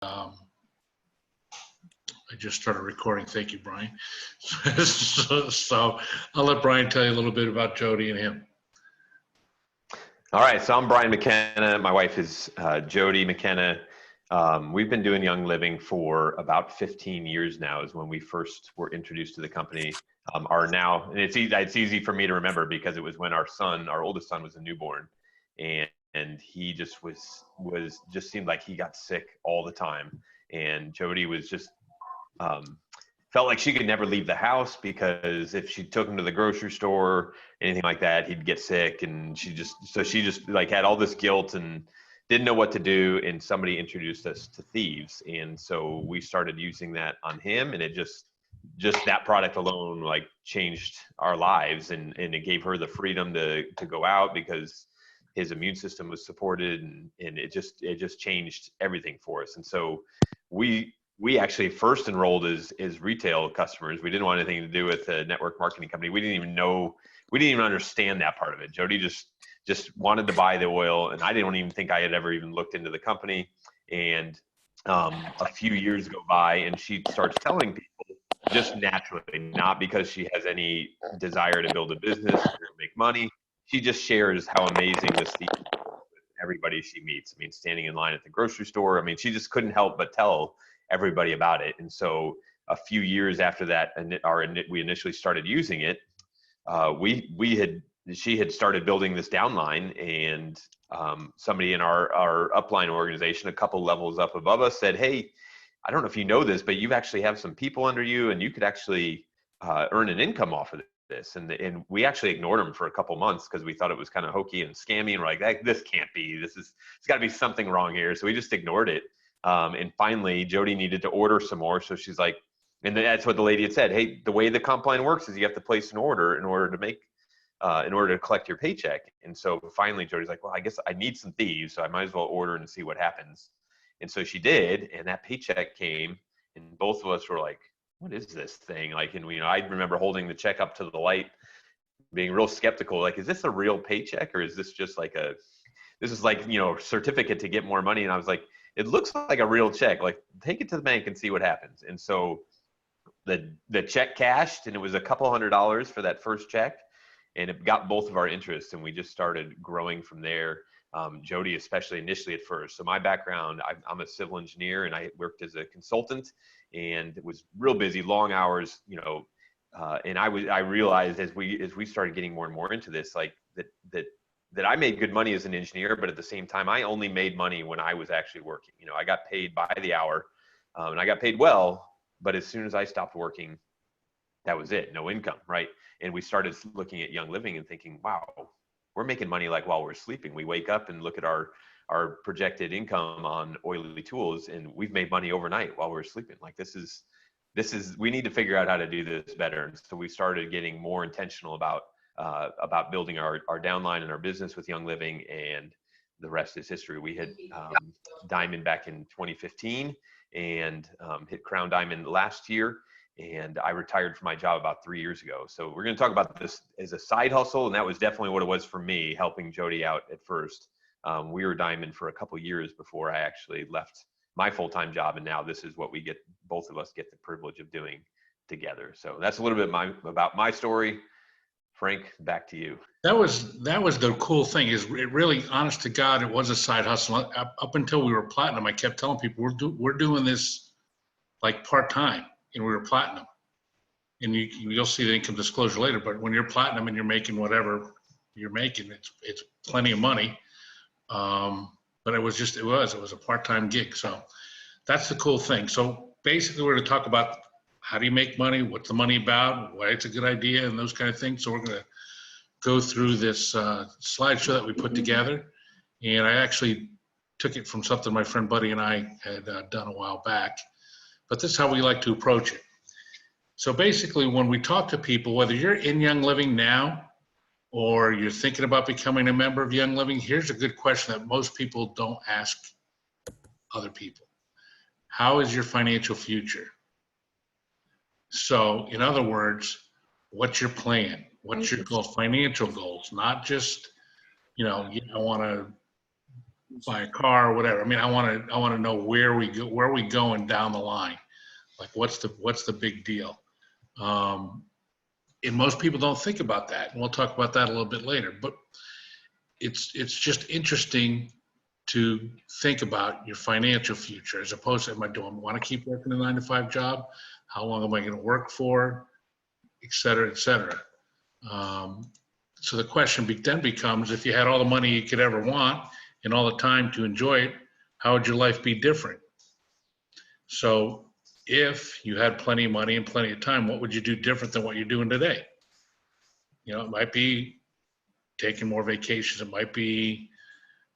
I just started recording. Thank you, Brian. So I'll let Brian tell you a little bit about Jody and him. All right, so I'm Brian McKenna. My wife is Jody McKenna. We've been doing Young Living for about 15 years now is when we first were introduced to the company. And it's easy for me to remember because it was when our oldest son was a newborn, and he just just seemed like he got sick all the time. And Jody was just felt like she could never leave the house because if she took him to the grocery store, anything like that, he'd get sick. And she just like had all this guilt and didn't know what to do. And somebody introduced us to Thieves. And so we started using that on him, and it just that product alone like changed our lives, and it gave her the freedom to go out because his immune system was supported, and it just changed everything for us. And so we actually first enrolled as retail customers. We didn't want anything to do with a network marketing company. We didn't even understand that part of it. Jody just wanted to buy the oil, and I didn't even think I had ever even looked into the company. And a few years go by, and she starts telling people just naturally, not because she has any desire to build a business or make money. She just shares how amazing this thing is with everybody she meets. I mean, standing in line at the grocery store, I mean, she just couldn't help but tell everybody about it. And so a few years after that, we initially started using it, she had started building this downline, and somebody in our upline organization, a couple levels up above us, said, "Hey, I don't know if you know this, but you actually have some people under you, and you could actually earn an income off of this." And we actually ignored them for a couple months because we thought it was kind of hokey and scammy, and we're like, this can't be. It's got to be something wrong here. So we just ignored it. And finally, Jody needed to order some more. So she's like, and that's what the lady had said. "Hey, the way the comp line works is you have to place an order in order to collect your paycheck." And so finally, Jody's like, "Well, I guess I need some Thieves, so I might as well order and see what happens." And so she did, and that paycheck came, and both of us were like, "What is this thing?" Like, and I remember holding the check up to the light, being real skeptical. Like, is this a real paycheck, or is this just like certificate to get more money? And I was like, it looks like a real check. Like, take it to the bank and see what happens. And so the check cashed, and it was a couple $100s for that first check, and it got both of our interests, and we just started growing from there. Jody, especially initially at first. So my background, I'm a civil engineer, and I worked as a consultant, and it was real busy, long hours, and I realized as we started getting more and more into this, like that I made good money as an engineer, but at the same time, I only made money when I was actually working. I got paid by the hour, and I got paid well, but as soon as I stopped working, that was it, no income, right? And we started looking at Young Living and thinking, wow, we're making money like while we're sleeping. We wake up and look at our projected income on oily tools, and we've made money overnight while we're sleeping. Like, this is, we need to figure out how to do this better. And so we started getting more intentional about building our downline and our business with Young Living, and the rest is history. We hit Diamond back in 2015, and hit Crown Diamond last year, and I retired from my job about 3 years ago. So we're going to talk about this as a side hustle, and that was definitely what it was for me, helping Jody out at first. We were Diamond for a couple years before I actually left my full-time job, and now this is what both of us get the privilege of doing together. So that's a little bit about my story. Frank, back to you. That was the cool thing, is it really, honest to God, it was a side hustle. Up until we were platinum, I kept telling people we're doing this like part-time, and we were platinum. And you'll see the income disclosure later, but when you're platinum and you're making whatever you're making, it's plenty of money. But it was a part-time gig. So that's the cool thing. So basically we're going to talk about how do you make money, what's the money about, why it's a good idea, and those kind of things. So we're going to go through this slideshow that we put together. And I actually took it from something my friend Buddy and I had done a while back. But this is how we like to approach it. So basically, when we talk to people, whether you're in Young Living now or you're thinking about becoming a member of Young Living, here's a good question that most people don't ask other people. How is your financial future? So in other words, what's your plan? What's your goal? Financial goals, not just, I want to buy a car or whatever. I mean, I want to know where are we going down the line? Like, what's the big deal? And most people don't think about that. And we'll talk about that a little bit later, but it's just interesting to think about your financial future as opposed to, do I want to keep working a 9-to-5 job? How long am I going to work for? Et cetera, et cetera. So the question then becomes, if you had all the money you could ever want and all the time to enjoy it, how would your life be different? So if you had plenty of money and plenty of time, what would you do different than what you're doing today? You know, it might be taking more vacations. It might be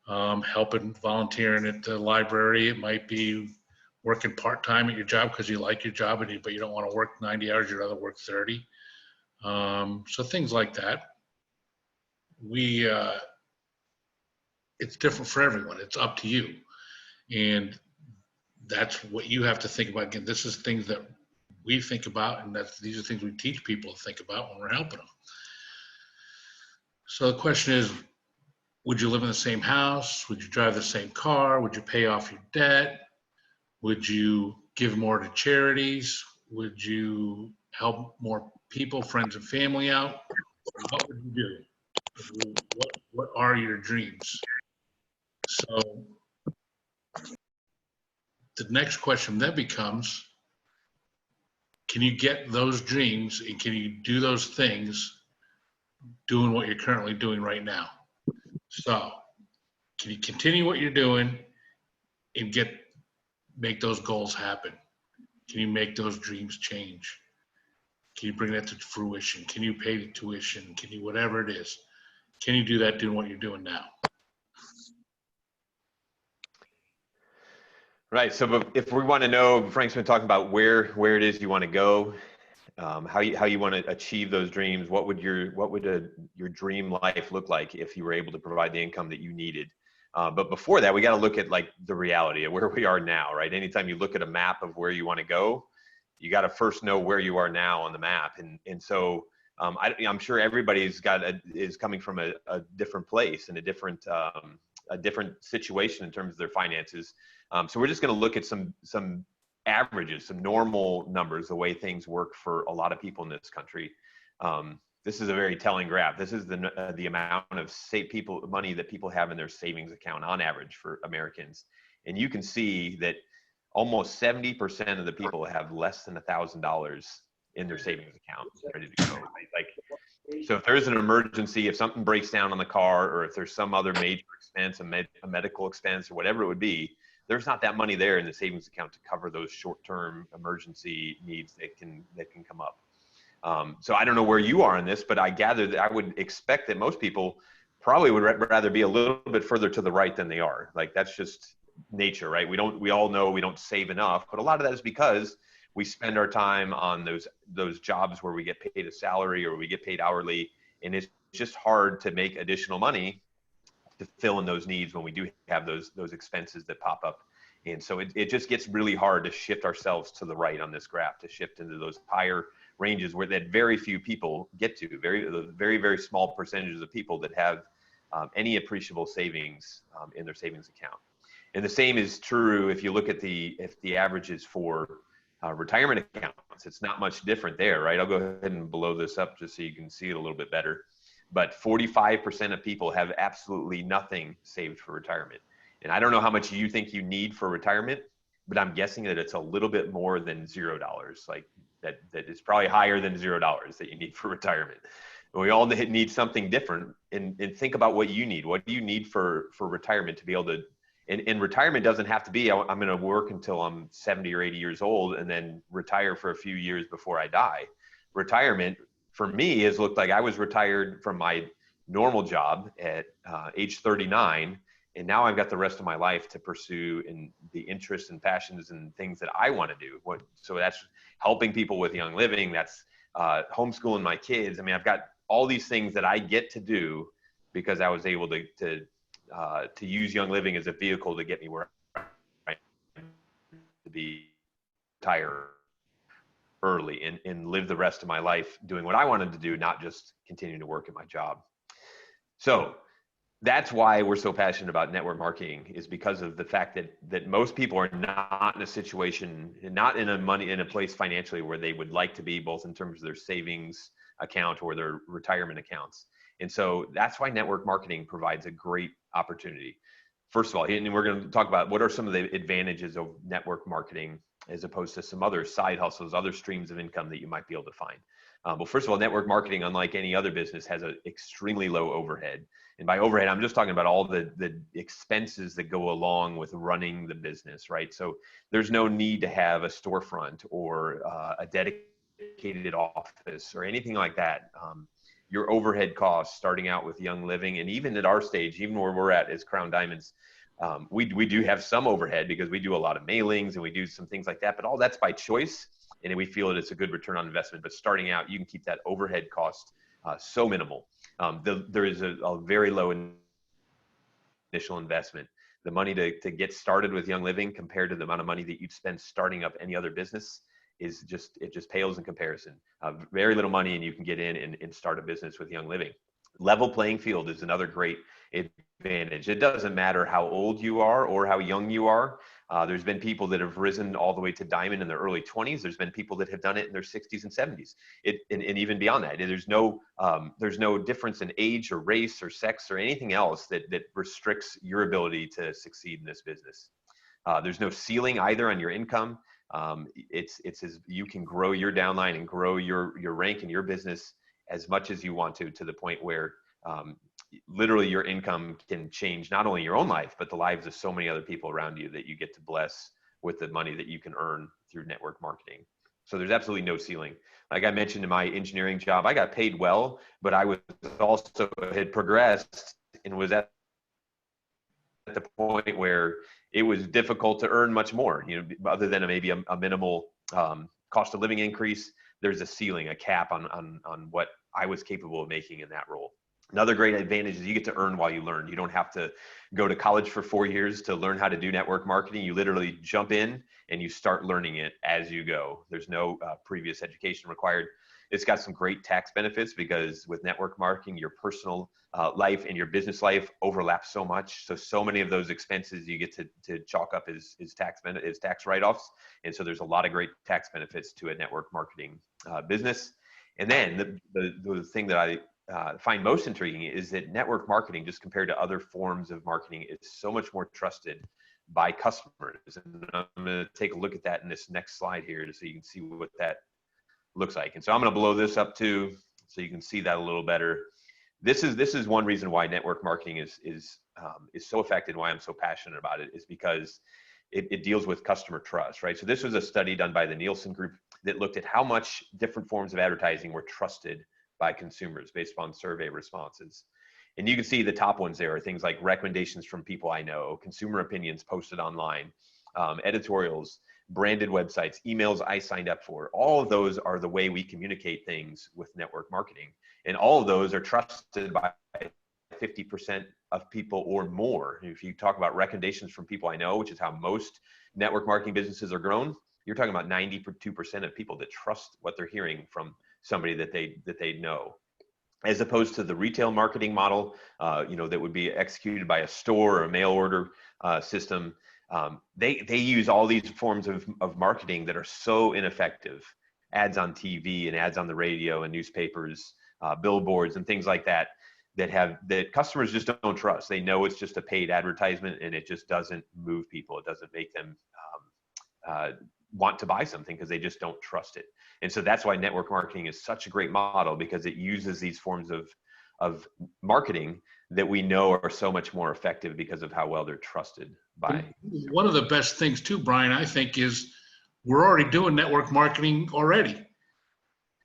helping, volunteering at the library. It might be working part-time at your job because you like your job, but you don't want to work 90 hours. You'd rather work 30. So things like that. It's different for everyone. It's up to you. And that's what you have to think about. Again, this is things that we think about, and these are things we teach people to think about when we're helping them. So the question is, would you live in the same house? Would you drive the same car? Would you pay off your debt? Would you give more to charities? Would you help more people, friends and family out? What would you do? What are your dreams? So the next question then becomes, can you get those dreams and can you do those things doing what you're currently doing right now? So can you continue what you're doing and make those goals happen? Can you make those dreams change? Can you bring that to fruition? Can you pay the tuition? Can you, whatever it is, can you do that doing what you're doing now? Right. So if we want to know, Frank's been talking about where it is you want to go, how you want to achieve those dreams. What would your dream life look like if you were able to provide the income that you needed? But before that, we got to look at like the reality of where we are now, right? Anytime you look at a map of where you want to go, you got to first know where you are now on the map. And so I'm sure everybody's is coming from a different place and a different situation in terms of their finances. So we're just going to look at some averages, some normal numbers, the way things work for a lot of people in this country. This is a very telling graph. This is the amount of money that people have in their savings account on average for Americans. And you can see that almost 70% of the people have less than $1,000 in their savings account ready to go. Like, so if there's an emergency, if something breaks down on the car, or if there's some other major expense, a medical expense, or whatever it would be, there's not that money there in the savings account to cover those short-term emergency needs that can come up. So I don't know where you are in this, but I gather that I would expect that most people probably would rather be a little bit further to the right than they are. Like, that's just nature, right? We all know we don't save enough, but a lot of that is because we spend our time on those jobs where we get paid a salary or we get paid hourly, and it's just hard to make additional money to fill in those needs when we do have those expenses that pop up. And so it just gets really hard to shift ourselves to the right on this graph, to shift into those higher ranges where that very few people get to, very, very small percentages of people that have any appreciable savings in their savings account. And the same is true if you look at the averages for retirement accounts. It's not much different there, right? I'll go ahead and blow this up just so you can see it a little bit better. But 45% of people have absolutely nothing saved for retirement. And I don't know how much you think you need for retirement, but I'm guessing that it's a little bit more than $0. Like that is probably higher than $0 that you need for retirement. And we all need something different. And think about what you need. What do you need for retirement to be able to, and retirement doesn't have to be, I'm going to work until I'm 70 or 80 years old and then retire for a few years before I die. Retirement for me has looked like I was retired from my normal job at age 39. And now I've got the rest of my life to pursue in the interests and passions and things that I want to do. So that's helping people with Young Living. That's homeschooling my kids. I mean, I've got all these things that I get to do because I was able to use Young Living as a vehicle to get me where I to be retired early and live the rest of my life doing what I wanted to do, not just continuing to work at my job. So That's why we're so passionate about network marketing, is because of the fact that most people are not in a situation, not in a place financially where they would like to be, both in terms of their savings account or their retirement accounts. And so that's why network marketing provides a great opportunity. First of all, and we're going to talk about what are some of the advantages of network marketing as opposed to some other side hustles, other streams of income that you might be able to find. Well, first of all, network marketing, unlike any other business, has an extremely low overhead. And by overhead, I'm just talking about all the expenses that go along with running the business, right? So there's no need to have a storefront or a dedicated office or anything like that. Your overhead costs starting out with Young Living, and even at our stage, even where we're at as Crown Diamonds, we do have some overhead because we do a lot of mailings and we do some things like that, but all that's by choice. And we feel that it's a good return on investment. But starting out, you can keep that overhead cost so minimal. There is a very low initial investment. The money to get started with Young Living compared to the amount of money that you'd spend starting up any other business is it just pales in comparison. Very little money, and you can get in and start a business with Young Living. Level playing field is another great advantage. It doesn't matter how old you are or how young you are. There's been people that have risen all the way to diamond in their early 20s. There's been people that have done it in their 60s and 70s. And even beyond that, there's no difference in age or race or sex or anything else that restricts your ability to succeed in this business. There's no ceiling either on your income. It's as you can grow your downline and grow your rank in your business as much as you want to the point where literally your income can change not only your own life, but the lives of so many other people around you that you get to bless with the money that you can earn through network marketing. So there's absolutely no ceiling. Like I mentioned in my engineering job, I got paid well, but I was also had progressed and was at the point where it was difficult to earn much more, other than maybe a minimal cost of living increase. There's a ceiling, a cap on what I was capable of making in that role. Another great advantage is you get to earn while you learn. You don't have to go to college for 4 years to learn how to do network marketing. You literally jump in and you start learning it as you go. There's no previous education required. It's got some great tax benefits because with network marketing, your personal life and your business life overlap so much. So many of those expenses you get to chalk up as tax write-offs. And so there's a lot of great tax benefits to a network marketing business. And then the thing that I find most intriguing is that network marketing, just compared to other forms of marketing, is so much more trusted by customers. And I'm going to take a look at that in this next slide here so you can see what that looks like. And so I'm going to blow this up too so you can see that a little better. This is one reason why network marketing is so effective and why I'm so passionate about it, is because it deals with customer trust, right? So this was a study done by the Nielsen Group that looked at how much different forms of advertising were trusted by consumers based upon survey responses. And you can see the top ones there are things like recommendations from people I know, consumer opinions posted online, editorials, branded websites, emails I signed up for. All of those are the way we communicate things with network marketing. And all of those are trusted by 50% of people or more. If you talk about recommendations from people I know, which is how most network marketing businesses are grown, you're talking about 92% of people that trust what they're hearing from somebody that they know, as opposed to the retail marketing model, that would be executed by a store or a mail order system. They use all these forms of marketing that are so ineffective. Ads on TV and ads on the radio and newspapers, billboards and things like that that customers just don't trust. They know it's just a paid advertisement and it just doesn't move people. It doesn't make them want to buy something because they just don't trust it. And so that's why network marketing is such a great model, because it uses these forms of marketing that we know are so much more effective because of how well they're trusted by. One of the best things too, Brian, I think, is we're already doing network marketing already.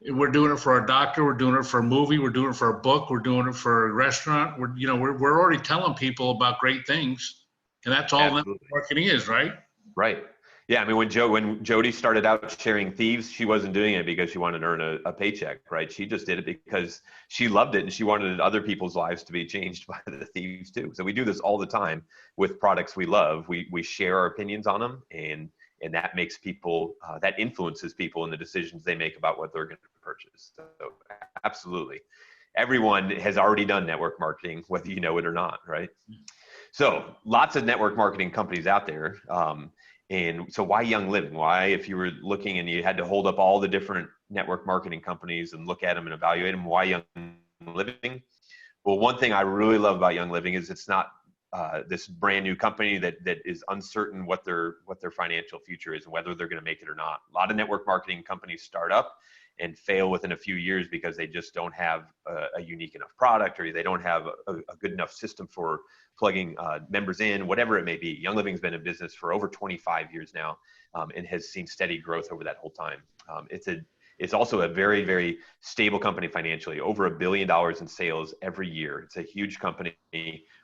We're doing it for a doctor, we're doing it for a movie, we're doing it for a book, we're doing it for a restaurant. We're already telling people about great things, and that's all network marketing is, right? Right. Yeah, I mean, when Jody started out sharing Thieves, she wasn't doing it because she wanted to earn a paycheck, right? She just did it because she loved it and she wanted other people's lives to be changed by the Thieves too. So we do this all the time with products we love. We share our opinions on them, and that makes people, that influences people in the decisions they make about what they're going to purchase. So absolutely. everyone has already done network marketing, whether you know it or not, right? So lots of network marketing companies out there. And so why Young Living? Why, if you were looking and you had to hold up all the different network marketing companies and look at them and evaluate them, why Young Living? Well, one thing I really love about Young Living is it's not this brand new company that is uncertain what their financial future is and whether they're going to make it or not. A lot of network marketing companies start up and fail within a few years because they just don't have a unique enough product, or they don't have a good enough system for plugging members in, whatever it may be. Young Living's been in business for over 25 years now, and has seen steady growth over that whole time. It's also a very, very stable company financially, over $1 billion in sales every year. It's a huge company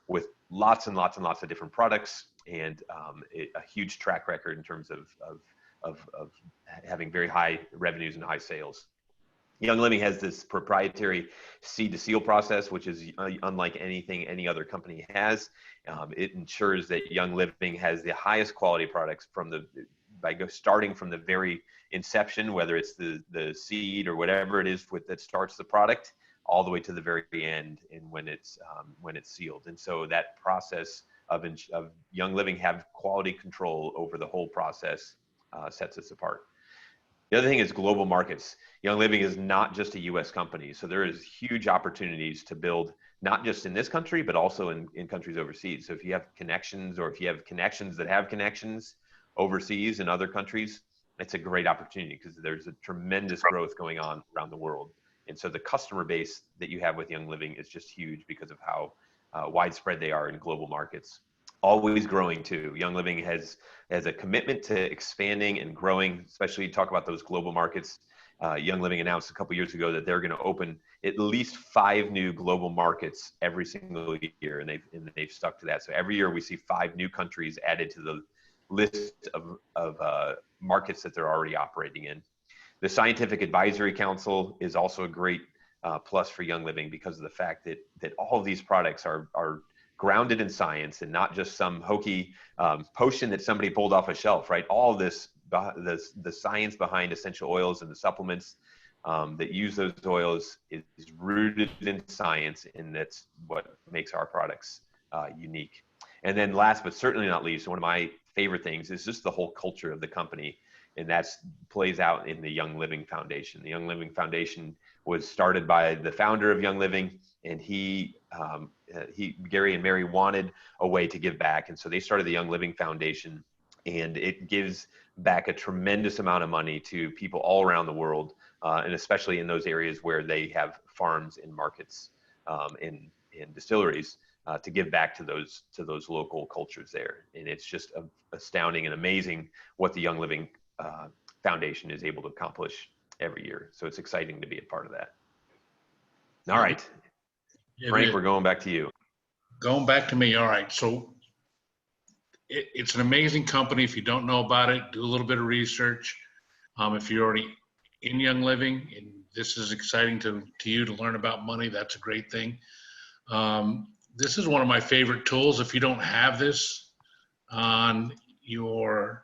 with lots and lots and lots of different products, and a huge track record in terms of having very high revenues and high sales. Young Living has this proprietary seed to seal process, which is unlike anything any other company has. It ensures that Young Living has the highest quality products starting from the very inception, whether it's the seed or whatever it is that starts the product, all the way to the very end, and when it's sealed. And so that process of Young Living have quality control over the whole process sets us apart. The other thing is global markets. Young Living is not just a US company, so there is huge opportunities to build, not just in this country, but also in countries overseas. So if you have connections, or if you have connections that have connections overseas in other countries, it's a great opportunity because there's a tremendous growth going on around the world. And so the customer base that you have with Young Living is just huge because of how widespread they are in global markets. Always growing too. Young Living has a commitment to expanding and growing, especially talk about those global markets. Young Living announced a couple years ago that they're going to open at least 5 new global markets every single year, and they've stuck to that. So every year we see 5 new countries added to the list of markets that they're already operating in. The Scientific Advisory Council is also a great plus for Young Living because of the fact that all of these products are grounded in science and not just some hokey potion that somebody pulled off a shelf, right? All of this, the science behind essential oils and the supplements that use those oils is rooted in science, and that's what makes our products unique. And then last but certainly not least, one of my favorite things is just the whole culture of the company, and that plays out in the Young Living Foundation. The Young Living Foundation was started by the founder of Young Living, and Gary and Mary wanted a way to give back, and so they started the Young Living Foundation, and it gives back a tremendous amount of money to people all around the world, and especially in those areas where they have farms and markets and distilleries, to give back to those local cultures there. And it's just astounding and amazing what the Young Living Foundation is able to accomplish every year. So it's exciting to be a part of that. All right. Frank, we're going back to you. Going back to me. All right. So it's an amazing company. If you don't know about it, do a little bit of research. If you're already in Young Living and this is exciting to you to learn about money, that's a great thing. This is one of my favorite tools. If you don't have this on your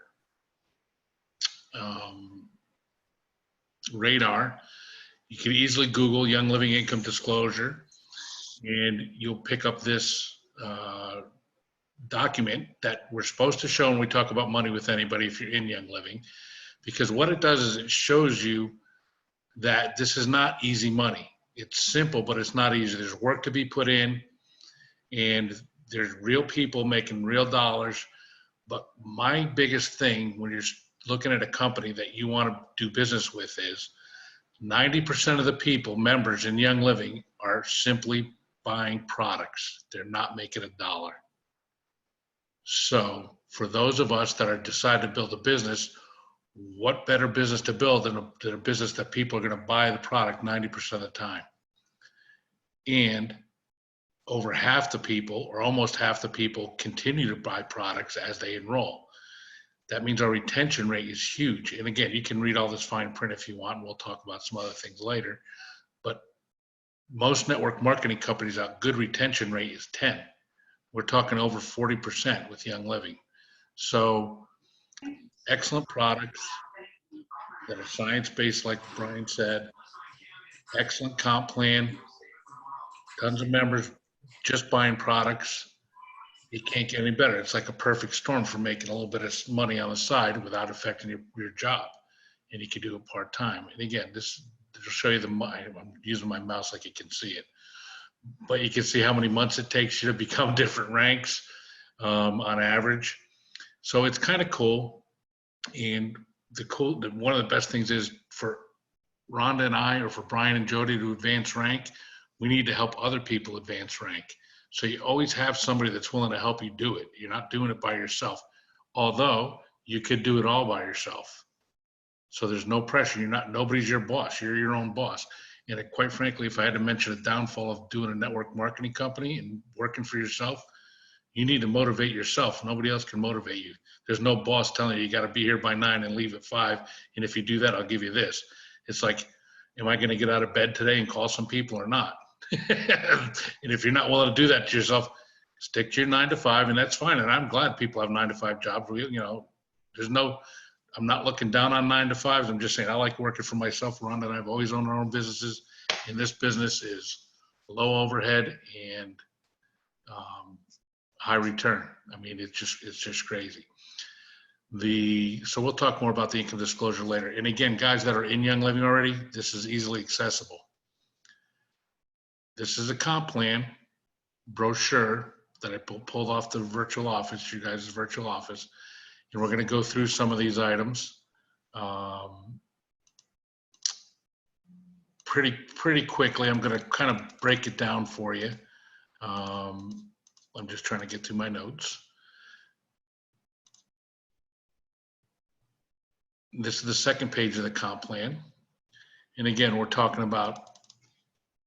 radar, you can easily Google Young Living Income Disclosure, and you'll pick up this document that we're supposed to show when we talk about money with anybody if you're in Young Living, because what it does is it shows you that this is not easy money. It's simple, but it's not easy. There's work to be put in, and there's real people making real dollars. But my biggest thing when you're looking at a company that you want to do business with is 90% of the people, members in Young Living, are simply buying products. They're not making a dollar. So for those of us that are decided to build a business, what better business to build than a business that people are going to buy the product 90% of the time? And over half the people, or almost half the people, continue to buy products as they enroll. That means our retention rate is huge. And again, you can read all this fine print if you want, and we'll talk about some other things later. But most network marketing companies out, good retention rate is 10. We're talking over 40% with Young Living. So excellent products that are science-based, like Brian said, excellent comp plan, tons of members just buying products. It can't get any better. It's like a perfect storm for making a little bit of money on the side without affecting your job. And you can do it part-time. And again, this will show you I'm using my mouse like you can see it, but you can see how many months it takes you to become different ranks on average. So it's kind of cool. And one of the best things is for Rhonda and I, or for Brian and Jody to advance rank, we need to help other people advance rank. So you always have somebody that's willing to help you do it. You're not doing it by yourself, although you could do it all by yourself. So there's no pressure. Nobody's your boss. You're your own boss. And quite frankly, if I had to mention a downfall of doing a network marketing company and working for yourself, you need to motivate yourself. Nobody else can motivate you. There's no boss telling you got to be here by 9 and leave at 5. And if you do that, I'll give you this. It's like, am I going to get out of bed today and call some people or not? And if you're not willing to do that to yourself, stick to your 9 to 5, and that's fine. And I'm glad people have 9 to 5 jobs. I'm not looking down on 9 to 5s. I'm just saying I like working for myself. Rhonda and I have always owned our own businesses, and this business is low overhead and high return. I mean, it's just crazy. So we'll talk more about the income disclosure later. And again, guys that are in Young Living already, this is easily accessible. This is a comp plan brochure that I pulled off the virtual office, you guys' virtual office. And we're going to go through some of these items pretty quickly. I'm going to kind of break it down for you. I'm just trying to get through my notes. This is the second page of the comp plan. And again, we're talking about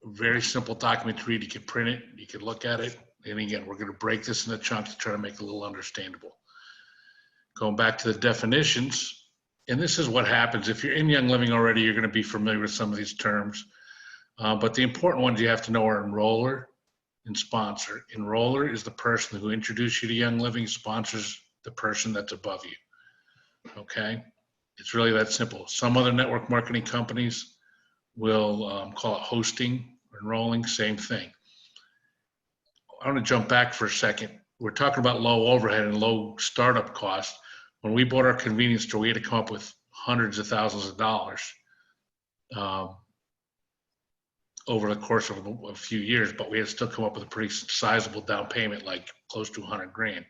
a very simple document to read. You can print it, you can look at it. And again, we're going to break this into chunks to try to make it a little understandable. Going back to the definitions, and this is what happens. If you're in Young Living already, you're going to be familiar with some of these terms. But the important ones you have to know are enroller and sponsor. Enroller is the person who introduced you to Young Living. Sponsors the person that's above you. Okay? It's really that simple. Some other network marketing companies will call it hosting or enrolling, same thing. I want to jump back for a second. We're talking about low overhead and low startup costs. When we bought our convenience store, we had to come up with hundreds of thousands of dollars over the course of a few years, but we had to still come up with a pretty sizable down payment, like close to 100 grand.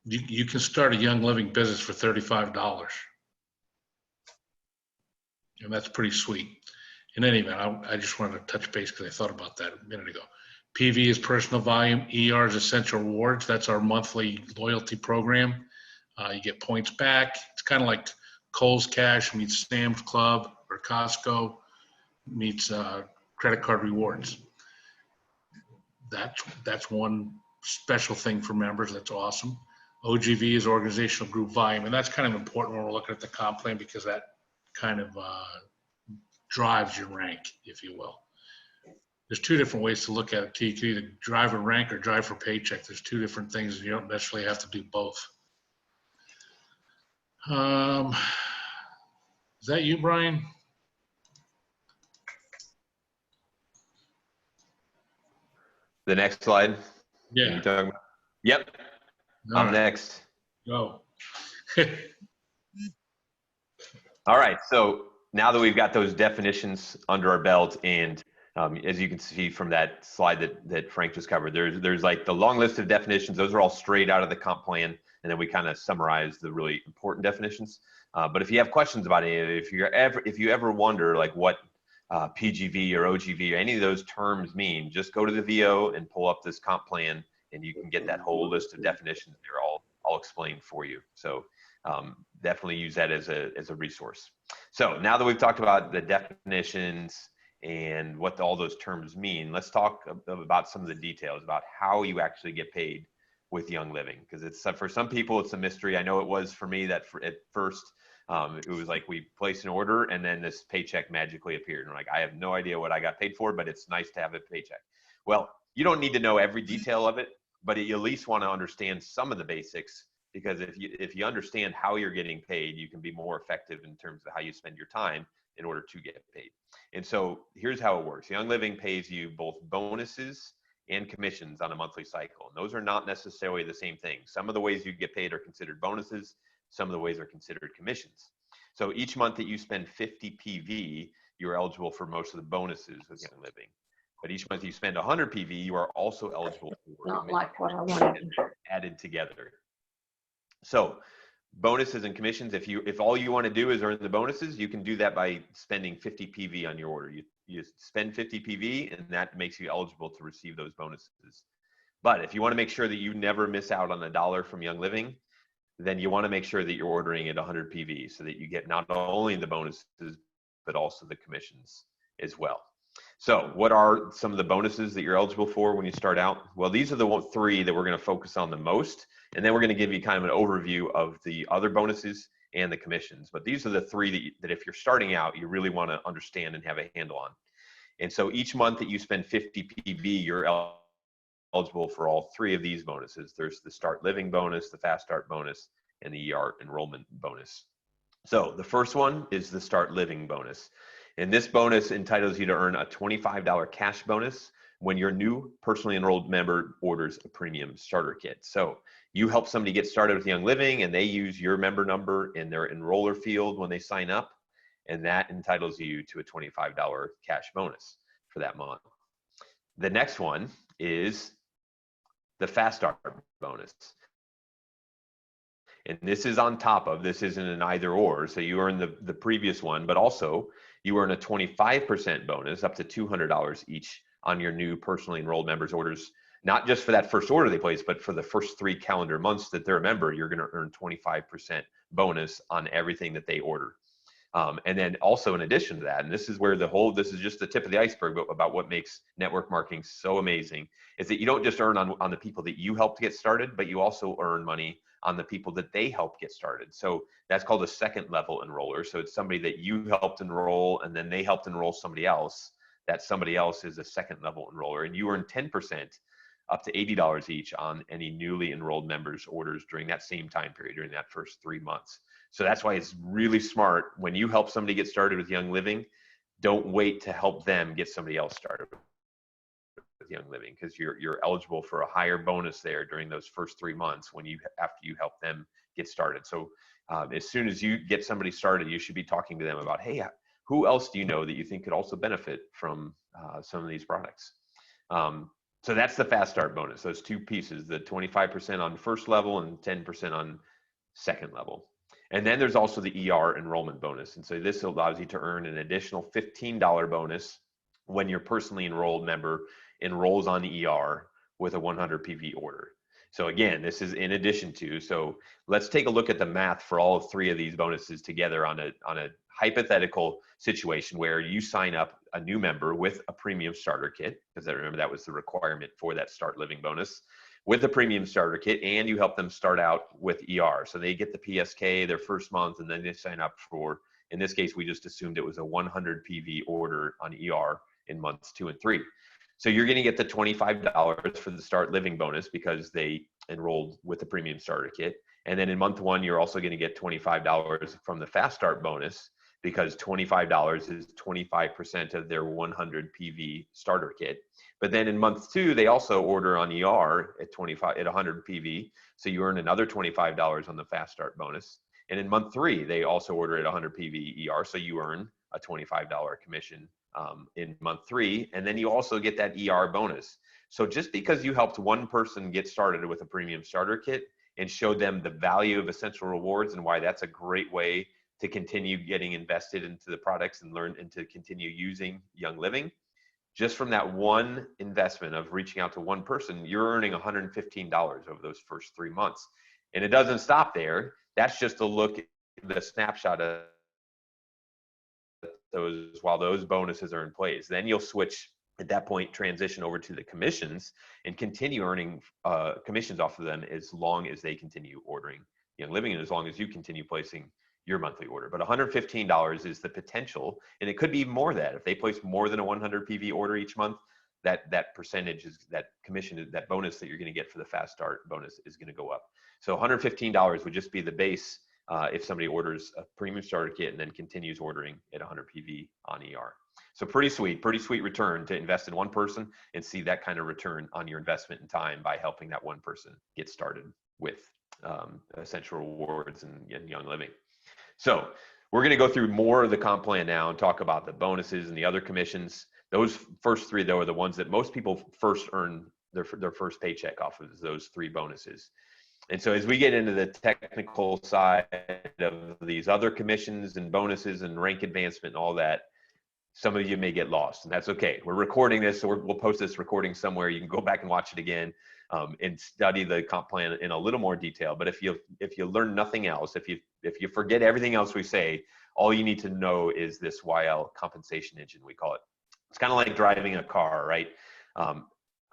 You can start a Young Living business for $35. And that's pretty sweet. In any event, I just wanted to touch base because I thought about that a minute ago. PV is personal volume. ER is essential rewards. That's our monthly loyalty program. You get points back. It's kind of like Kohl's Cash meets Sam's Club, or Costco meets credit card rewards. That's one special thing for members. That's awesome. OGV is organizational group volume, and that's kind of important when we're looking at the comp plan because that kind of drives your rank, if you will. There's two different ways to look at it. You can either drive a rank or drive for paycheck. There's two different things, and you don't necessarily have to do both. Is that you, Brian? The next slide. Yeah. You talking about? Yep. All I'm right. next. Go. All right. So now that we've got those definitions under our belt, and as you can see from that slide that Frank just covered, there's like the long list of definitions. Those are all straight out of the comp plan, and then we kind of summarize the really important definitions. But if you have questions about any of it, if you ever wonder like what PGV or OGV or any of those terms mean, just go to the VO and pull up this comp plan, and you can get that whole list of definitions. They're all explained for you. So definitely use that as a resource. So now that we've talked about the definitions and what all those terms mean, let's talk about some of the details about how you actually get paid with Young Living, because it's for some people it's a mystery. I know it was for me that at first it was like we placed an order and then this paycheck magically appeared, and like I have no idea what I got paid for, but it's nice to have a paycheck. Well, you don't need to know every detail of it, but you at least want to understand some of the basics, because if you understand how you're getting paid, you can be more effective in terms of how you spend your time, in order to get paid. And so here's how it works. Young Living pays you both bonuses and commissions on a monthly cycle. And those are not necessarily the same thing. Some of the ways you get paid are considered bonuses. Some of the ways are considered commissions. So each month that you spend 50 PV, you're eligible for most of the bonuses with Young Living. But each month you spend 100 PV, you are also eligible for Not like what I wanted. added together. So bonuses and commissions, if all you want to do is earn the bonuses, you can do that by spending 50 PV on your order. You spend 50 PV and that makes you eligible to receive those bonuses. But if you want to make sure that you never miss out on a dollar from Young Living, then you want to make sure that you're ordering at 100 PV so that you get not only the bonuses, but also the commissions as well. So what are some of the bonuses that you're eligible for when you start out? Well, these are the three that we're going to focus on the most. And then we're going to give you kind of an overview of the other bonuses and the commissions. But these are the three that if you're starting out, you really want to understand and have a handle on. And so each month that you spend 50 PV, you're eligible for all three of these bonuses. There's the Start Living bonus, the Fast Start bonus, and the ER enrollment bonus. So the first one is the Start Living bonus. And this bonus entitles you to earn a $25 cash bonus when your new personally enrolled member orders a premium starter kit. So you help somebody get started with Young Living and they use your member number in their enroller field when they sign up, and that entitles you to a $25 cash bonus for that month. The next one is the Fast Start bonus. And this is on top of, this isn't an either or, so you earn the previous one, but also you earn a 25% bonus up to $200 each on your new personally enrolled members orders, not just for that first order they place, but for the first 3 calendar months that they're a member, you're gonna earn 25% bonus on everything that they order. And then also in addition to that, and this is where this is just the tip of the iceberg about what makes network marketing so amazing, is that you don't just earn on the people that you helped get started, but you also earn money on the people that they helped get started. So that's called a second level enroller. So it's somebody that you helped enroll and then they helped enroll somebody else. That somebody else is a second level enroller, and you earn 10% up to $80 each on any newly enrolled members orders during that same time period, during that first 3 months. So that's why it's really smart when you help somebody get started with Young Living, don't wait to help them get somebody else started with Young Living, because you're eligible for a higher bonus there during those first 3 months after you help them get started. So as soon as you get somebody started, you should be talking to them about, hey, who else do you know that you think could also benefit from some of these products? So that's the Fast Start bonus, those two pieces, the 25% on first level and 10% on second level. And then there's also the ER enrollment bonus. And so this allows you to earn an additional $15 bonus when your personally enrolled member enrolls on ER with a 100 PV order. So again, this is in addition to, so let's take a look at the math for all 3 of these bonuses together on a hypothetical situation where you sign up a new member with a premium starter kit, because I remember that was the requirement for that Start Living bonus, with a premium starter kit, and you help them start out with ER. So they get the PSK their first month, and then they sign up for, in this case, we just assumed it was a 100 PV order on ER in months 2 and 3. So you're going to get the $25 for the Start Living bonus because they enrolled with the premium starter kit. And then in month 1, you're also going to get $25 from the Fast Start bonus, because $25 is 25% of their 100 PV starter kit. But then in month 2, they also order on ER at 100 PV. So you earn another $25 on the Fast Start bonus. And in month 3, they also order at 100 PV ER. So you earn a $25 commission in month 3. And then you also get that ER bonus. So just because you helped one person get started with a premium starter kit and showed them the value of Essential Rewards and why that's a great way to continue getting invested into the products and learn and to continue using Young Living, just from that one investment of reaching out to one person, you're earning $115 over those first 3 months. And it doesn't stop there. That's just a look at the snapshot of those while those bonuses are in place. Then you'll switch at that point, transition over to the commissions and continue earning commissions off of them as long as they continue ordering Young Living and as long as you continue placing your monthly order. But $115 is the potential, and it could be more than that. If they place more than a 100 PV order each month, that percentage is, that commission, that bonus that you're going to get for the Fast Start bonus is going to go up. So $115 would just be the base if somebody orders a premium starter kit and then continues ordering at 100 PV on ER. So pretty sweet return to invest in one person and see that kind of return on your investment in time by helping that one person get started with Essential Rewards and Young Living. So we're going to go through more of the comp plan now and talk about the bonuses and the other commissions. Those first three, though, are the ones that most people first earn their first paycheck off of, those three bonuses. And so as we get into the technical side of these other commissions and bonuses and rank advancement and all that, some of you may get lost, and that's okay. We're recording this, so we'll post this recording somewhere. You can go back and watch it again and study the comp plan in a little more detail. But if you learn nothing else, if you forget everything else we say, all you need to know is this YL compensation engine, we call it. It's kind of like driving a car, right?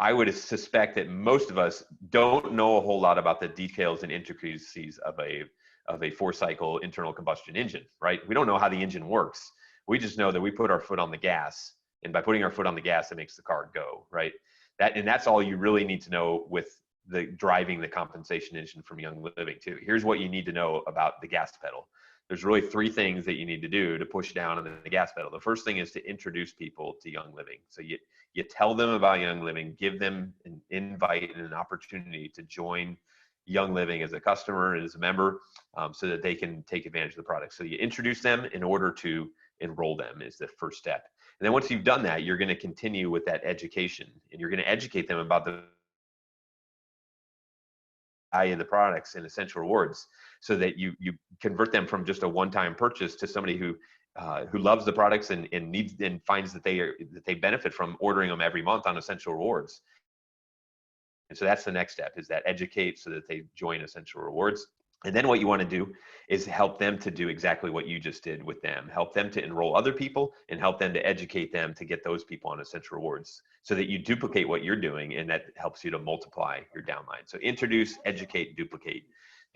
I would suspect that most of us don't know a whole lot about the details and intricacies of a 4-cycle internal combustion engine, right? We don't know how the engine works. We just know that we put our foot on the gas, and by putting our foot on the gas, it makes the car go, right? That's all you really need to know with the driving the compensation engine from Young Living too. Here's what you need to know about the gas pedal. There's really 3 things that you need to do to push down on the gas pedal. The first thing is to introduce people to Young Living. So you tell them about Young Living, give them an invite and an opportunity to join Young Living as a customer and as a member, so that they can take advantage of the product. So you introduce them in order to enroll them is the first step. And then once you've done that, you're going to continue with that education, and you're going to educate them about the value of the products and Essential Rewards, so that you convert them from just a one-time purchase to somebody who loves the products and needs and finds that they benefit from ordering them every month on Essential Rewards. And so that's the next step, is that educate so that they join Essential Rewards. And then what you want to do is help them to do exactly what you just did with them. Help them to enroll other people and help them to educate them to get those people on Essential Rewards, so that you duplicate what you're doing, and that helps you to multiply your downline. So introduce, educate, duplicate.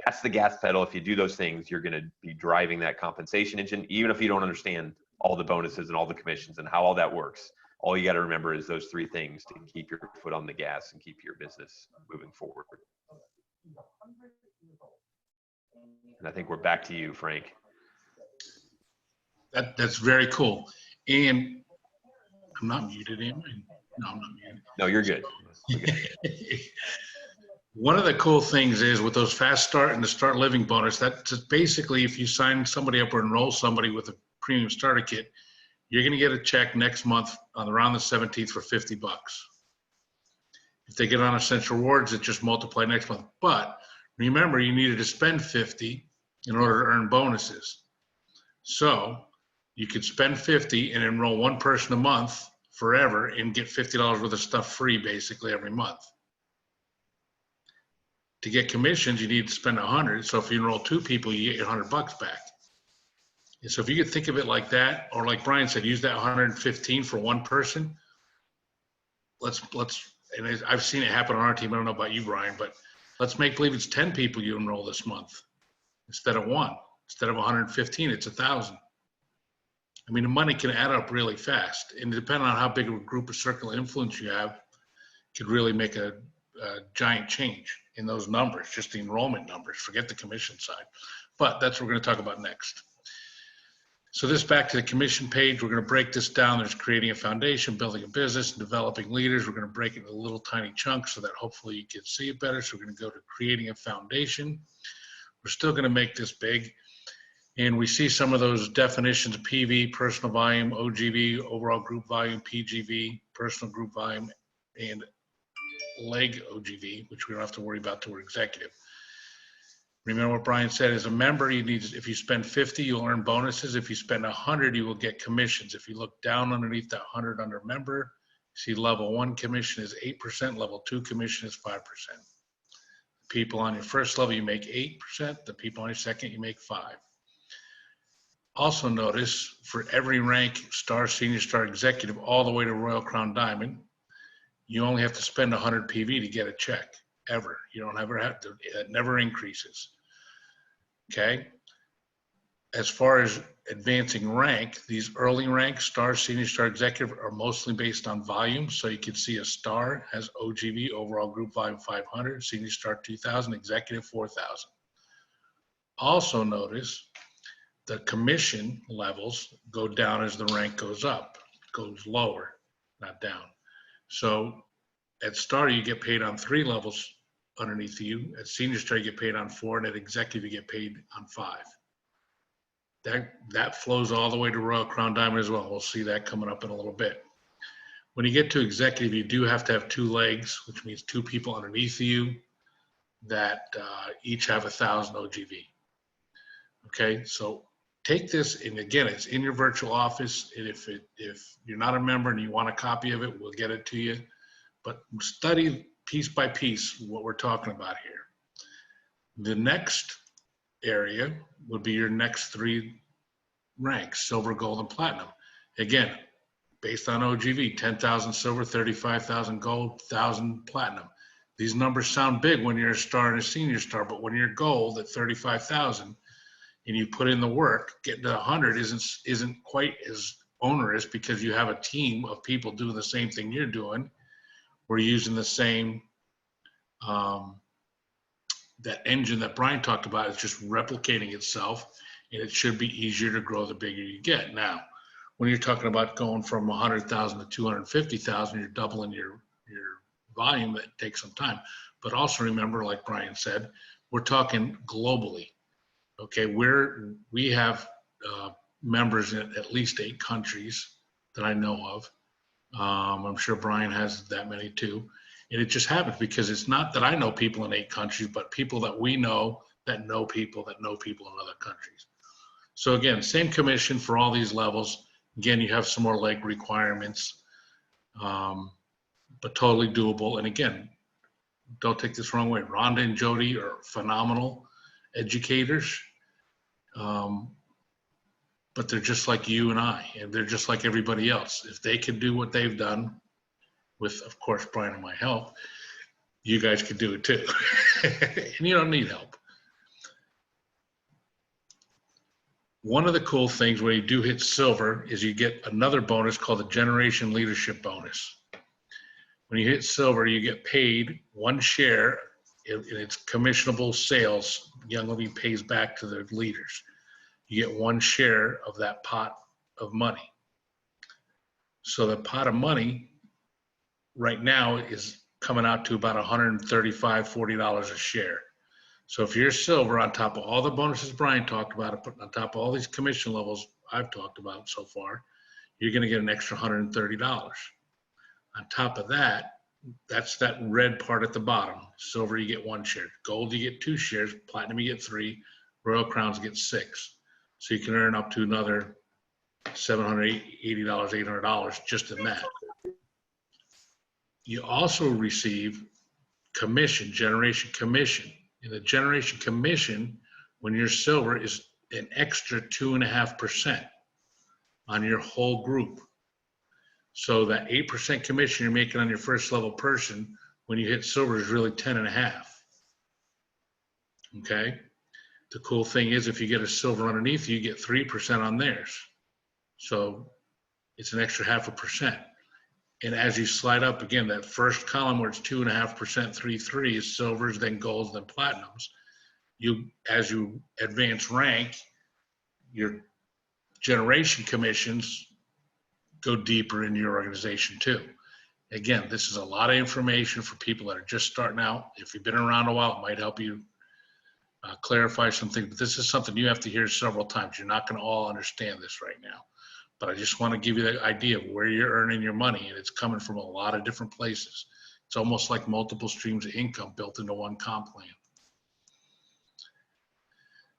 That's the gas pedal. If you do those things, you're going to be driving that compensation engine, even if you don't understand all the bonuses and all the commissions and how all that works. All you got to remember is those 3 things to keep your foot on the gas and keep your business moving forward. And I think we're back to you, Frank. That's very cool. And I'm not muted, am I? No, I'm not muted. No, you're good. One of the cool things is with those fast start and the start living bonus, that's just basically if you sign somebody up or enroll somebody with a premium starter kit, you're going to get a check next month on around the 17th for $50. If they get on Essential Rewards, it just multiply next month. But remember, you needed to spend $50 in order to earn bonuses. So you could spend $50 and enroll one person a month forever and get $50 worth of stuff free basically every month. To get commissions, you need to spend $100. So if you enroll 2 people, you get your $100 back. And so if you could think of it like that, or like Brian said, use that 115 for one person. Let's, and I've seen it happen on our team. I don't know about you, Brian, but let's make believe it's 10 people you enroll this month instead of 1. Instead of 115, it's 1,000. I mean, the money can add up really fast, and depending on how big of a group or circle of influence you have, could really make a giant change in those numbers, just the enrollment numbers. Forget the commission side, but that's what we're going to talk about next. So this back to the commission page, we're going to break this down. There's creating a foundation, building a business, and developing leaders. We're going to break it into little tiny chunks so that hopefully you can see it better. So we're going to go to creating a foundation. We're still going to make this big. And we see some of those definitions: PV, personal volume, OGV, overall group volume, PGV, personal group volume, and leg OGV, which we don't have to worry about till we're executive. Remember what Brian said, as a member, you need, if you spend 50, you'll earn bonuses. If you spend 100, you will get commissions. If you look down underneath that 100 under member, see level 1 commission is 8%, level 2 commission is 5%. People on your first level, you make 8%. The people on your second, you make 5%. Also notice, for every rank, star, senior star, executive, all the way to Royal Crown Diamond, you only have to spend 100 PV to get a check, ever. You don't ever have to, it never increases. Okay? As far as advancing rank, these early ranks, star, senior star, executive, are mostly based on volume. So you can see a star has OGV, overall group volume 500, senior star 2,000, executive 4,000. Also notice the commission levels go down as the rank goes up, goes lower, not down. So at Star, you get paid on 3 levels underneath you. At Senior Star, you get paid on 4, and at Executive, you get paid on 5. That flows all the way to Royal Crown Diamond as well. We'll see that coming up in a little bit. When you get to Executive, you do have to have 2 legs, which means 2 people underneath you that each have 1,000 OGV. Okay, so take this, and again, it's in your virtual office. And if you're not a member and you want a copy of it, we'll get it to you. But study piece by piece what we're talking about here. The next area would be your next 3 ranks: silver, gold, and platinum. Again, based on OGV, 10,000 silver, 35,000 gold, 1,000 platinum. These numbers sound big when you're a star and a senior star, but when you're gold at 35,000 and you put in the work, getting to 100 isn't quite as onerous because you have a team of people doing the same thing you're doing. We're using the same, that engine that Brian talked about is just replicating itself, and it should be easier to grow the bigger you get. Now, when you're talking about going from 100,000 to 250,000, you're doubling your volume. That takes some time. But also remember, like Brian said, we're talking globally. Okay, we have members in at least 8 countries that I know of. I'm sure Brian has that many too. And it just happens because it's not that I know people in 8 countries, but people that we know know people in other countries. So again, same commission for all these levels. Again, you have some more leg requirements, but totally doable. And again, don't take this the wrong way. Rhonda and Jody are phenomenal educators, but they're just like you and I, and they're just like everybody else. If they can do what they've done, with, of course, Brian and my help, you guys could do it too. And you don't need help. One of the cool things when you do hit silver is you get another bonus called the Generation Leadership Bonus. When you hit silver, you get paid 1 share in its commissionable sales. Young Living pays back to their leaders. You get 1 share of that pot of money. So the pot of money right now is coming out to about $135, $40 a share. So if you're silver, on top of all the bonuses Brian talked about, on top of all these commission levels I've talked about so far, you're going to get an extra $130. On top of that, that's that red part at the bottom. Silver, you get 1 share. Gold, you get 2 shares. Platinum, you get 3. Royal Crowns get 6. So you can earn up to another $780, $800 just in that. You also receive commission, generation commission. And the generation commission, when you're silver, is an extra 2.5% on your whole group. So that 8% commission you're making on your first level person, when you hit silver, is really 10.5. Okay? The cool thing is if you get a silver underneath you, you get 3% on theirs. So it's an extra 0.5%. And as you slide up, again, that first column where it's 2.5%, 3 is silvers, then golds, then platinums. As you advance rank, your generation commissions go deeper in your organization too. Again, this is a lot of information for people that are just starting out. If you've been around a while, it might help you clarify something, but this is something you have to hear several times. You're not going to all understand this right now. But I just want to give you the idea of where you're earning your money, and it's coming from a lot of different places. It's almost like multiple streams of income built into one comp plan.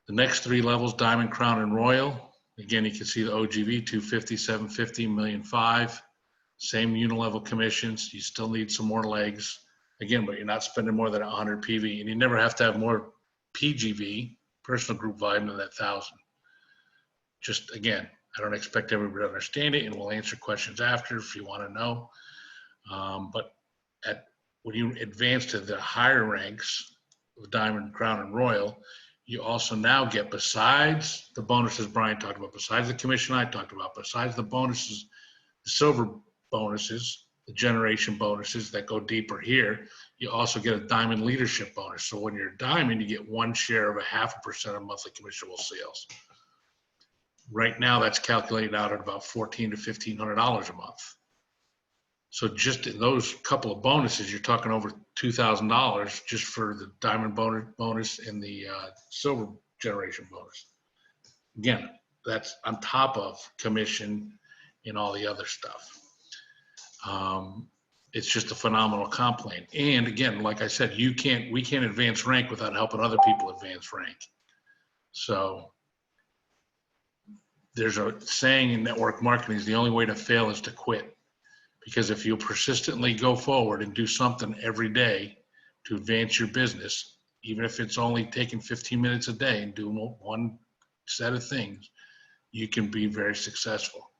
The next 3 levels, Diamond, Crown, and Royal. Again, you can see the OGV, 250, 750, $1,000,005. Same unilevel commissions. You still need some more legs. Again, but you're not spending more than 100 PV, and you never have to have more PGV, personal group volume, than that 1,000. Just again, I don't expect everybody to understand it, and we'll answer questions after if you want to know. But when you advance to the higher ranks of Diamond, Crown, and Royal, you also now get, besides the bonuses Brian talked about, besides the commission I talked about, besides the bonuses, the silver bonuses, the generation bonuses that go deeper here, you also get a diamond leadership bonus. So when you're a diamond, you get 1 share of 0.5% of monthly commissionable sales. Right now, that's calculated out at about $1,400 to $1,500 a month. So just in those couple of bonuses, you're talking over $2,000 just for the diamond bonus and the silver generation bonus. Again, that's on top of commission and all the other stuff. It's just a phenomenal comp plan. And again, like I said, we can't advance rank without helping other people advance rank. So there's a saying in network marketing is the only way to fail is to quit. Because if you persistently go forward and do something every day to advance your business, even if it's only taking 15 minutes a day and doing one set of things, you can be very successful.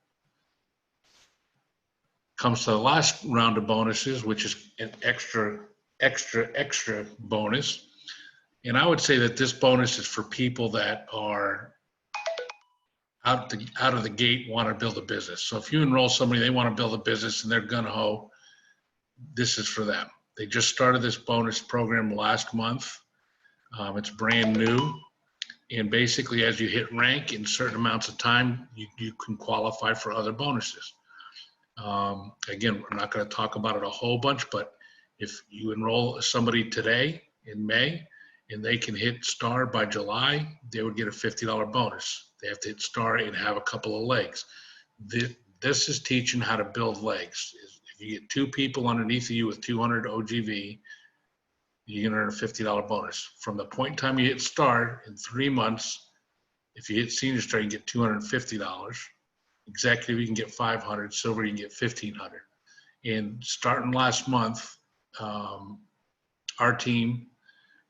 Comes to the last round of bonuses, which is an extra bonus. And I would say that this bonus is for people that are out of the gate, want to build a business. So if you enroll somebody, they want to build a business and they're gung-ho, this is for them. They just started this bonus program last month. It's brand new. And basically, as you hit rank in certain amounts of time, you can qualify for other bonuses. Again, we're not going to talk about it a whole bunch, but if you enroll somebody today in May and they can hit star by July, they would get a $50 bonus. They have to hit star and have a couple of legs. This is teaching how to build legs. If you get 2 people underneath of you with 200 OGV, you can earn a $50 bonus. From the point in time you hit star in 3 months, if you hit senior star, you get $250. Executive, you can get $500. Silver, you can get $1,500. And starting last month, our team,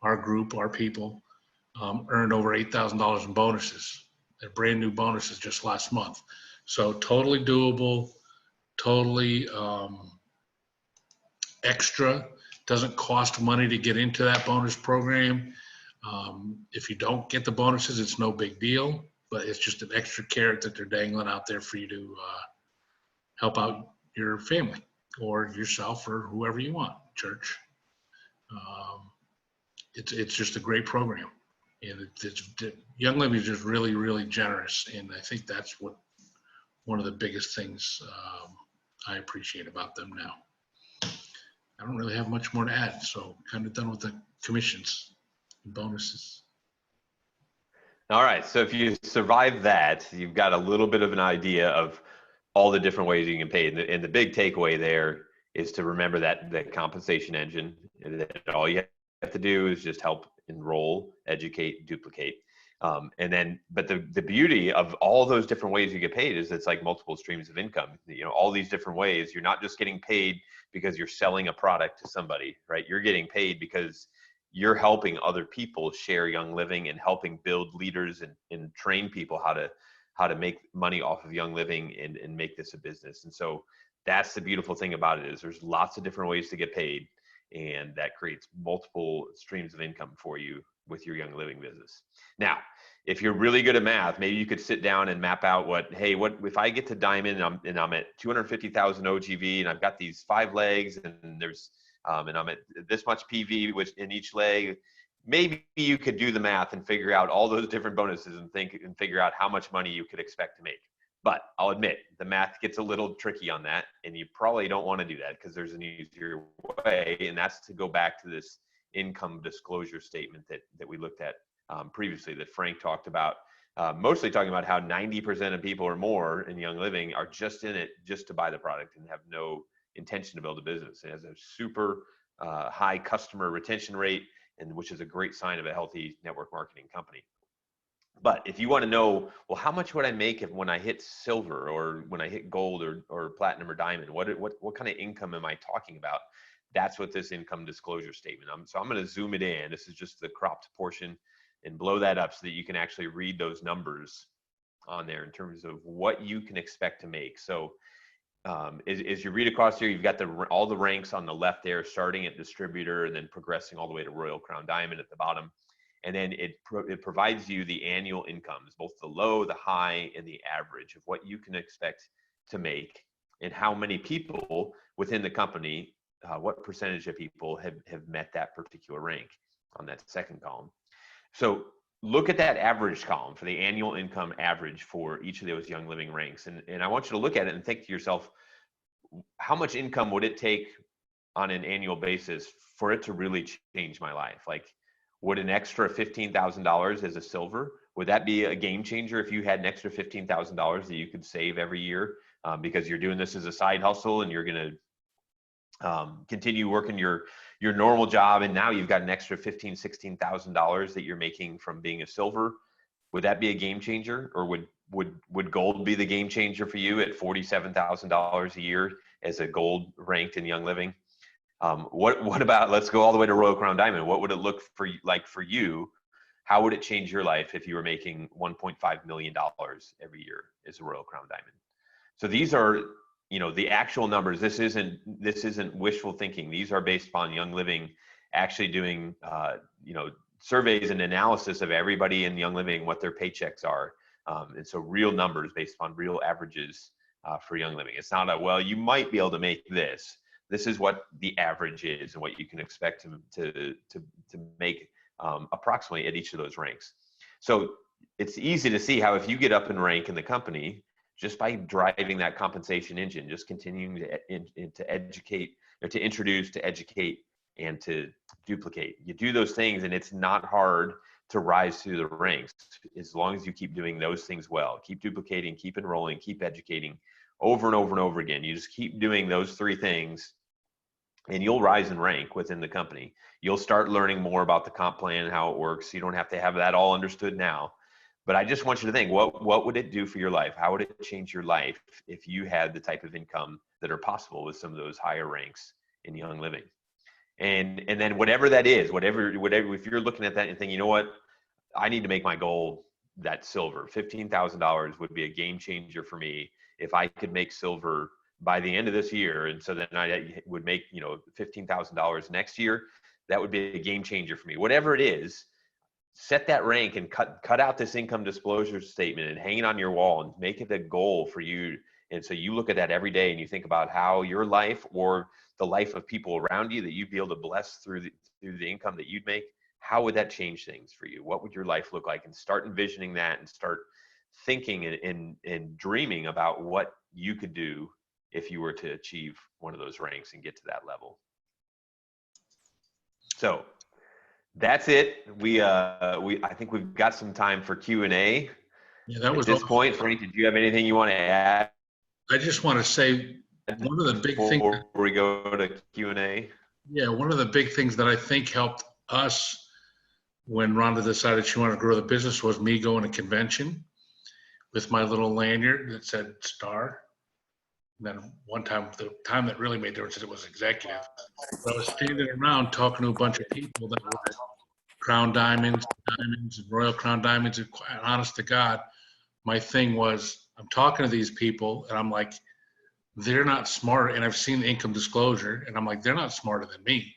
our group, our people earned over $8,000 in bonuses. They're brand new bonuses just last month. So totally doable, totally extra. Doesn't cost money to get into that bonus program. If you don't get the bonuses, it's no big deal, but it's just an extra carrot that they're dangling out there for you to help out your family or yourself or whoever you want, church. It's just a great program. And Young Living is just really, really generous. And I think that's one of the biggest things I appreciate about them now. I don't really have much more to add, so kind of done with the commissions and bonuses. All right, so if you survive that, you've got a little bit of an idea of all the different ways you can pay. And the big takeaway there is to remember that the compensation engine, and that all you have to do is just help enroll, educate, duplicate. But the beauty of all those different ways you get paid is it's like multiple streams of income. You know, all these different ways, you're not just getting paid because you're selling a product to somebody, right? You're getting paid because you're helping other people share Young Living and helping build leaders and train people how to make money off of Young Living and make this a business. And so that's the beautiful thing about it is there's lots of different ways to get paid, and that creates multiple streams of income for you with your Young Living business. Now, if you're really good at math, maybe you could sit down and map out what if I get to diamond and I'm at 250,000 OGV and I've got these 5 legs and there's and I'm at this much PV in each leg. Maybe you could do the math and figure out all those different bonuses and figure out how much money you could expect to make. But I'll admit the math gets a little tricky on that, and you probably don't want to do that because there's an easier way, and that's to go back to this income disclosure statement that we looked at previously that Frank talked about, mostly talking about how 90% of people or more in Young Living are just in it just to buy the product and have no intention to build a business. It has a super high customer retention rate, and which is a great sign of a healthy network marketing company. But if you want to know, well, how much would I make when I hit silver or when I hit gold or platinum or diamond? What kind of income am I talking about? That's what this income disclosure statement. So I'm going to zoom it in. This is just the cropped portion and blow that up so that you can actually read those numbers on there in terms of what you can expect to make. So as you read across here, you've got all the ranks on the left there, starting at distributor and then progressing all the way to Royal Crown Diamond at the bottom. And then it provides you the annual incomes, both the low, the high, and the average of what you can expect to make and how many people within the company, what percentage of people have met that particular rank on that second column. So look at that average column for the annual income average for each of those Young Living ranks. And I want you to look at it and think to yourself, how much income would it take on an annual basis for it to really change my life? Like, would an extra $15,000 as a silver, would that be a game changer if you had an extra $15,000 that you could save every year because you're doing this as a side hustle and you're going to continue working your normal job, and now you've got an extra $16,000 that you're making from being a silver? Would that be a game changer? Or would gold be the game changer for you at $47,000 a year as a gold ranked in Young Living? What about, let's go all the way to Royal Crown Diamond. What would it look like for you? How would it change your life if you were making $1.5 million every year as a Royal Crown Diamond? So these are, the actual numbers. This isn't wishful thinking. These are based upon Young Living actually doing, surveys and analysis of everybody in Young Living, what their paychecks are. And so real numbers based upon real averages for Young Living. It's not well, you might be able to make this. This is what the average is and what you can expect to make approximately at each of those ranks. So it's easy to see how if you get up in rank in the company, just by driving that compensation engine, just continuing to educate, to introduce, to educate, and to duplicate. You do those things and it's not hard to rise through the ranks as long as you keep doing those things well. Keep duplicating, keep enrolling, keep educating over and over and over again. You just keep doing those three things and you'll rise in rank within the company. You'll start learning more about the comp plan, how it works. You don't have to have that all understood now. But I just want you to think, what would it do for your life? How would it change your life if you had the type of income that are possible with some of those higher ranks in Young Living? And then whatever that is, whatever, if you're looking at that and thinking, you know what, I need to make my goal that silver, $15,000 would be a game changer for me if I could make silver by the end of this year. And so then I would make, $15,000 next year. That would be a game changer for me. Whatever it is, set that rank and cut out this income disclosure statement and hang it on your wall and make it a goal for you. And so you look at that every day and you think about how your life or the life of people around you that you'd be able to bless through the income that you'd make, how would that change things for you? What would your life look like? And start envisioning that and start thinking and dreaming about what you could do if you were to achieve one of those ranks and get to that level. So that's it. I think we've got some time for Q&A. Yeah, that was at this point. Frank, did you have anything you want to add? I just want to say one of the big things before we go to Q&A. Yeah, one of the big things that I think helped us when Rhonda decided she wanted to grow the business was me going to convention with my little lanyard that said Star. And then one time, the time that really made a difference, it was executive. But I was standing around talking to a bunch of people that were Crown Diamonds, and Royal Crown Diamonds, and quite honest to God, my thing was, I'm talking to these people and I'm like, they're not smart. And I've seen the income disclosure and I'm like, they're not smarter than me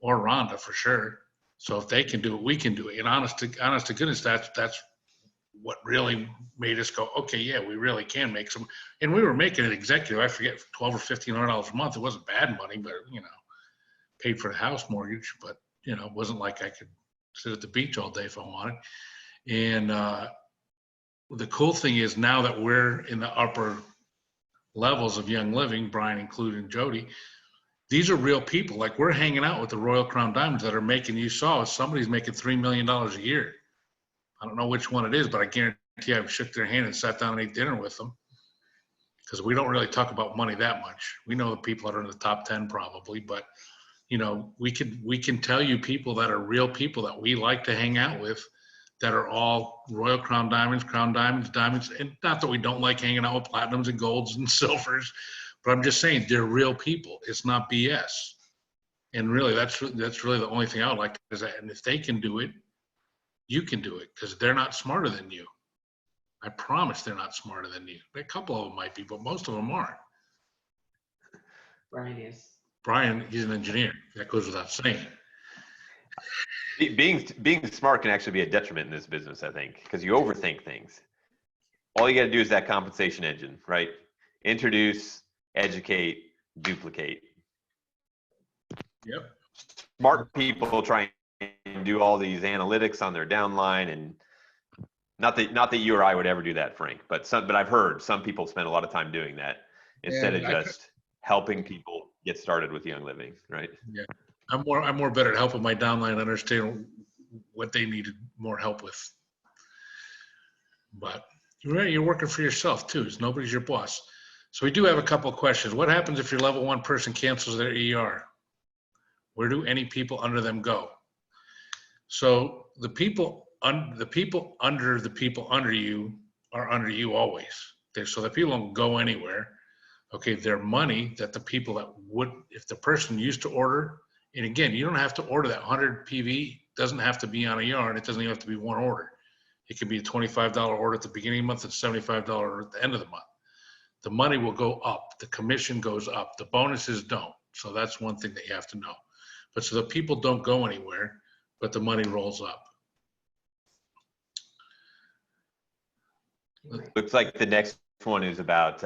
or Rhonda for sure. So if they can do it, we can do it. And honest to goodness, that's what really made us go, okay, yeah, we really can make some. And we were making it executive, I forget, $1,200 or $1,500 a month. It wasn't bad money, but paid for the house mortgage, but it wasn't like I could sit at the beach all day if I wanted. And the cool thing is now that we're in the upper levels of Young Living, Brian included, and Jody, these are real people. Like, we're hanging out with the Royal Crown Diamonds that are making, you saw somebody's making $3 million a year. I don't know which one it is, but I guarantee I've shook their hand and sat down and ate dinner with them, because we don't really talk about money that much. We know the people that are in the top 10 probably, but we can tell you people that are real people that we like to hang out with that are all Royal Crown Diamonds, diamonds. And not that we don't like hanging out with platinums and golds and silvers, but I'm just saying they're real people. It's not BS. And really, that's really the only thing I would like to is that. And if they can do it, you can do it, because they're not smarter than you. I promise they're not smarter than you. A couple of them might be, but most of them aren't. Brian is. Brian, he's an engineer. That goes without saying. Being smart can actually be a detriment in this business, I think, because you overthink things. All you got to do is that compensation engine, right? Introduce, educate, duplicate. Yep. Smart people try and do all these analytics on their downline, and not that you or I would ever do that, Frank, but I've heard some people spend a lot of time doing that instead of just helping people get started with Young Living, right? Yeah. I'm more better at helping my downline understand what they needed more help with. But you're working for yourself too. Nobody's your boss. So we do have a couple of questions. What happens if your level 1 person cancels their ER? Where do any people under them go? So the people under the people under you are under you always. So the people don't go anywhere. Okay, their money that the people that would, if the person used to order, and again, you don't have to order that 100 PV, doesn't have to be on a yard, it doesn't even have to be one order. It could be a $25 order at the beginning of the month and $75 order at the end of the month. The money will go up, the commission goes up, the bonuses don't. So that's one thing that you have to know. But so the people don't go anywhere, but the money rolls up. Looks like the next one is about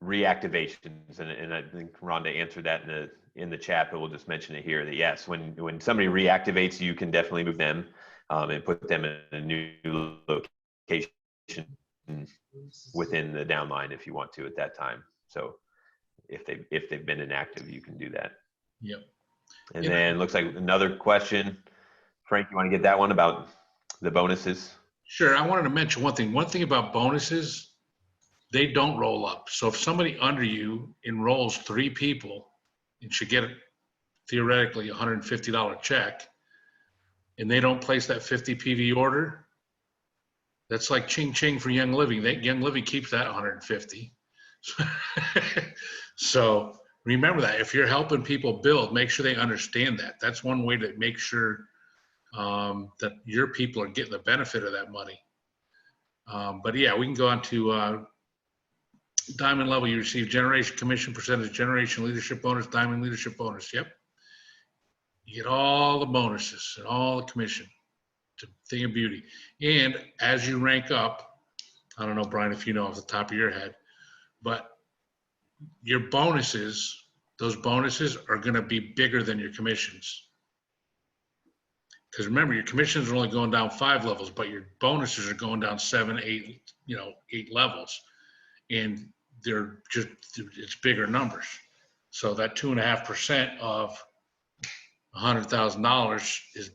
reactivations, and I think Rhonda answered that in the chat, but we'll just mention it here that yes, when somebody reactivates, you can definitely move them and put them in a new location within the downline if you want to at that time. So if they've been inactive, you can do that. Yep. And then looks like another question. Frank, you want to get that one about the bonuses? Sure. I wanted to mention one thing. One thing about bonuses, they don't roll up. So if somebody under you enrolls 3 people and should get theoretically $150 check, and they don't place that 50 PV order, that's like ching ching for Young Living. Young Living keeps that 150. So remember that if you're helping people build, make sure they understand that. That's one way to make sure that your people are getting the benefit of that money. But yeah, we can go on to diamond level. You receive generation commission percentage, generation leadership bonus, diamond leadership bonus. Yep. You get all the bonuses and all the commission. It's a thing of beauty. And as you rank up, I don't know, Brian, if you know off the top of your head, but your bonuses, those bonuses are going to be bigger than your commissions. Because remember, your commissions are only going down 5 levels, but your bonuses are going down 7, 8, 8 levels. And they're just, it's bigger numbers. So that 2.5% of $100,000 is,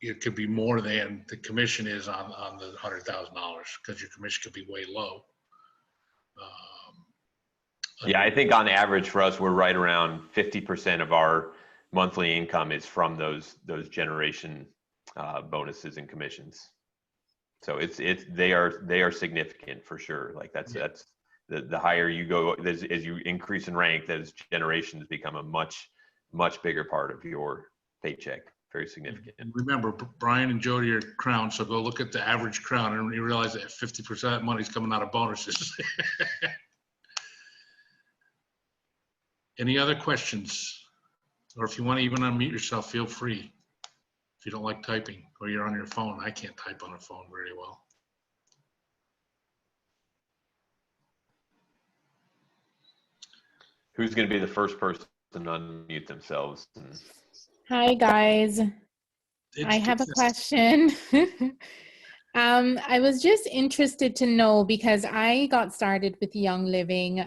it could be more than the commission is on the $100,000 because your commission could be way low. Yeah, I think on average for us, we're right around 50% of our monthly income is from those generation bonuses and commissions. So they are significant for sure. Like that's the higher you go, as you increase in rank, those generations become a much bigger part of your paycheck. Very significant. And remember, Brian and Jody are crown, so go look at the average crown and you realize that 50% of that money is coming out of bonuses. Any other questions? Or if you want to even unmute yourself, feel free. If you don't like typing or you're on your phone, I can't type on a phone very well. Who's going to be the first person to unmute themselves? Hi, guys. I have a question. I was just interested to know, because I got started with Young Living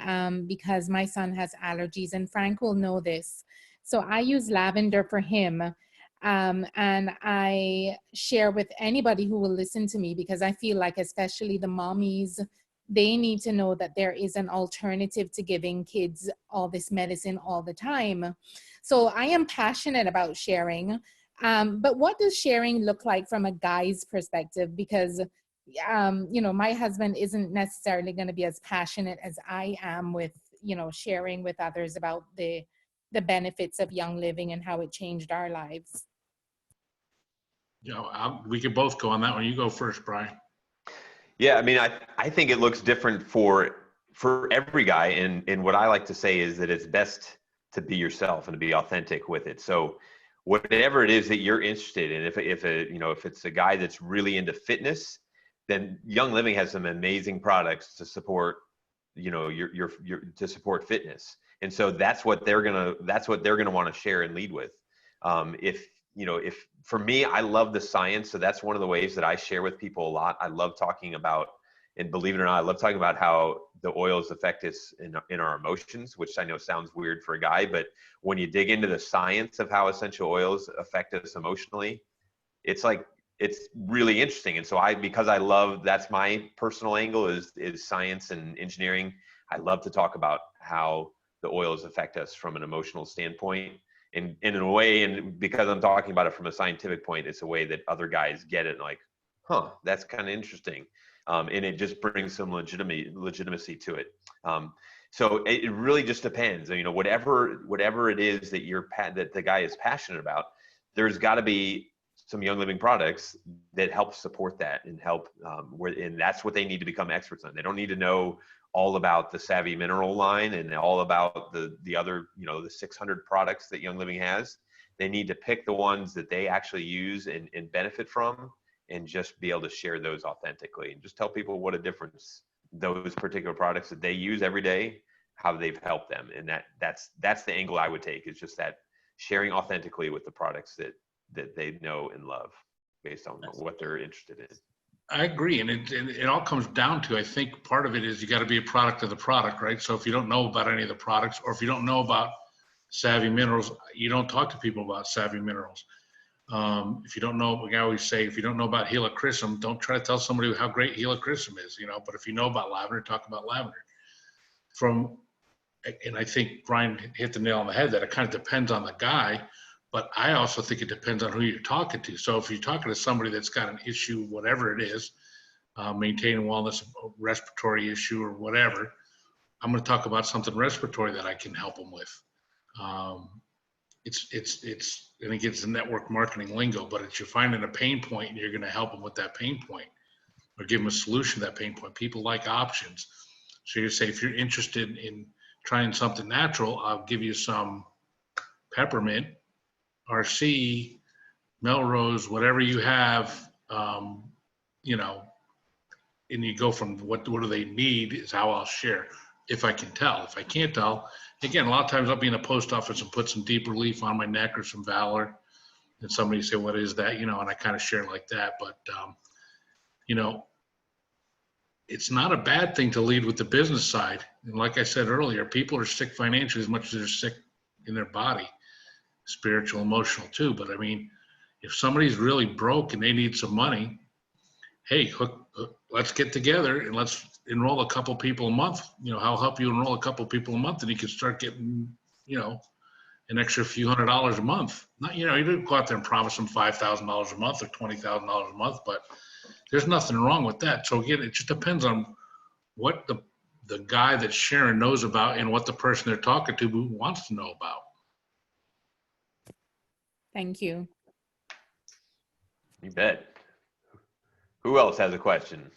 because my son has allergies, and Frank will know this. So I use lavender for him. And I share with anybody who will listen to me, because I feel like especially the mommies, they need to know that there is an alternative to giving kids all this medicine all the time. So I am passionate about sharing. But what does sharing look like from a guy's perspective? Because, my husband isn't necessarily going to be as passionate as I am with, sharing with others about the benefits of Young Living and how it changed our lives. We could both go on that one. You go first, Brian. Yeah, I mean, I think it looks different for every guy. And what I like to say is that it's best to be yourself and to be authentic with it. So whatever it is that you're interested in, if it's a guy that's really into fitness, then Young Living has some amazing products to support your to support fitness. And so that's what they're gonna want to share and lead with. If for me, I love the science, so that's one of the ways that I share with people a lot. I love talking about, and believe it or not, I love talking about how the oils affect us in our emotions, which I know sounds weird for a guy, but when you dig into the science of how essential oils affect us emotionally, it's really interesting. And so because I love, that's my personal angle is science and engineering. I love to talk about how the oils affect us from an emotional standpoint. And in a way, and because I'm talking about it from a scientific point, it's a way that other guys get it and like, huh, that's kind of interesting. And it just brings some legitimacy to it. So it really just depends. Whatever it is that the guy is passionate about, there's got to be some Young Living products that help support that and help, and that's what they need to become experts on. They don't need to know all about the Savvy Mineral line and all about the other, the 600 products that Young Living has. They need to pick the ones that they actually use and benefit from, and just be able to share those authentically and just tell people what a difference those particular products that they use every day, how they've helped them. And that's the angle I would take, is just that sharing authentically with the products that they know and love based on what they're interested in. I agree. And it all comes down to, I think part of it is you got to be a product of the product, right? So if you don't know about any of the products, or if you don't know about Savvy Minerals, you don't talk to people about Savvy Minerals. If you don't know, like I always say, if you don't know about helichrysum, don't try to tell somebody how great helichrysum is, but if you know about lavender, talk about lavender. And I think Brian hit the nail on the head that it kind of depends on the guy, but I also think it depends on who you're talking to. So if you're talking to somebody that's got an issue, whatever it is, maintaining wellness, respiratory issue or whatever, I'm going to talk about something respiratory that I can help them with. And it gets the network marketing lingo, but it's you're finding a pain point and you're going to help them with that pain point or give them a solution to that pain point. People like options. So you say, if you're interested in trying something natural, I'll give you some peppermint, RC, Melrose, whatever you have, and you go from what do they need is how I'll share. If I can tell. If I can't tell, again, a lot of times I'll be in a post office and put some deep relief on my neck or some Valor, and somebody say, what is that? And I kind of share like that. But, it's not a bad thing to lead with the business side. And like I said earlier, people are sick financially as much as they're sick in their body, spiritual, emotional too. But I mean, if somebody's really broke and they need some money, hey, let's get together and let's enroll a couple people a month. I'll help you enroll a couple people a month, and you can start getting, an extra few $100s a month. Not, you didn't go out there and promise them $5,000 a month or $20,000 a month, but there's nothing wrong with that. So again, it just depends on what the guy that's sharing knows about and what the person they're talking to wants to know about. Thank you. You bet. Who else has a question?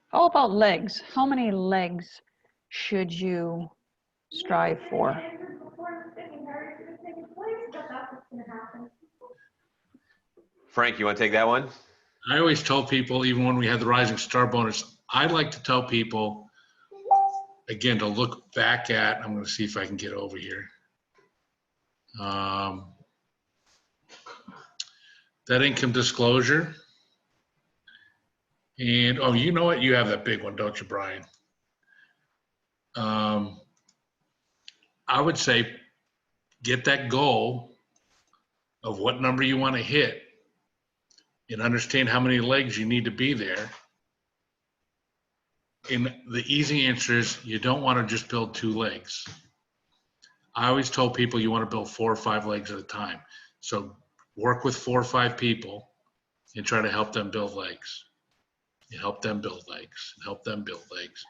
How about legs? How many legs should you strive for? Frank, you want to take that one? I always tell people, even when we had the Rising Star bonus, I like to tell people, again, to look back at, I'm going to see if I can get over here. That income disclosure. And, you know what? You have that big one, don't you, Brian? I would say get that goal of what number you want to hit and understand how many legs you need to be there. And the easy answer is you don't want to just build 2 legs. I always told people you want to build 4 or 5 legs at a time. So work with 4 or 5 people and try to help them build legs. You help them build legs, and help them build legs.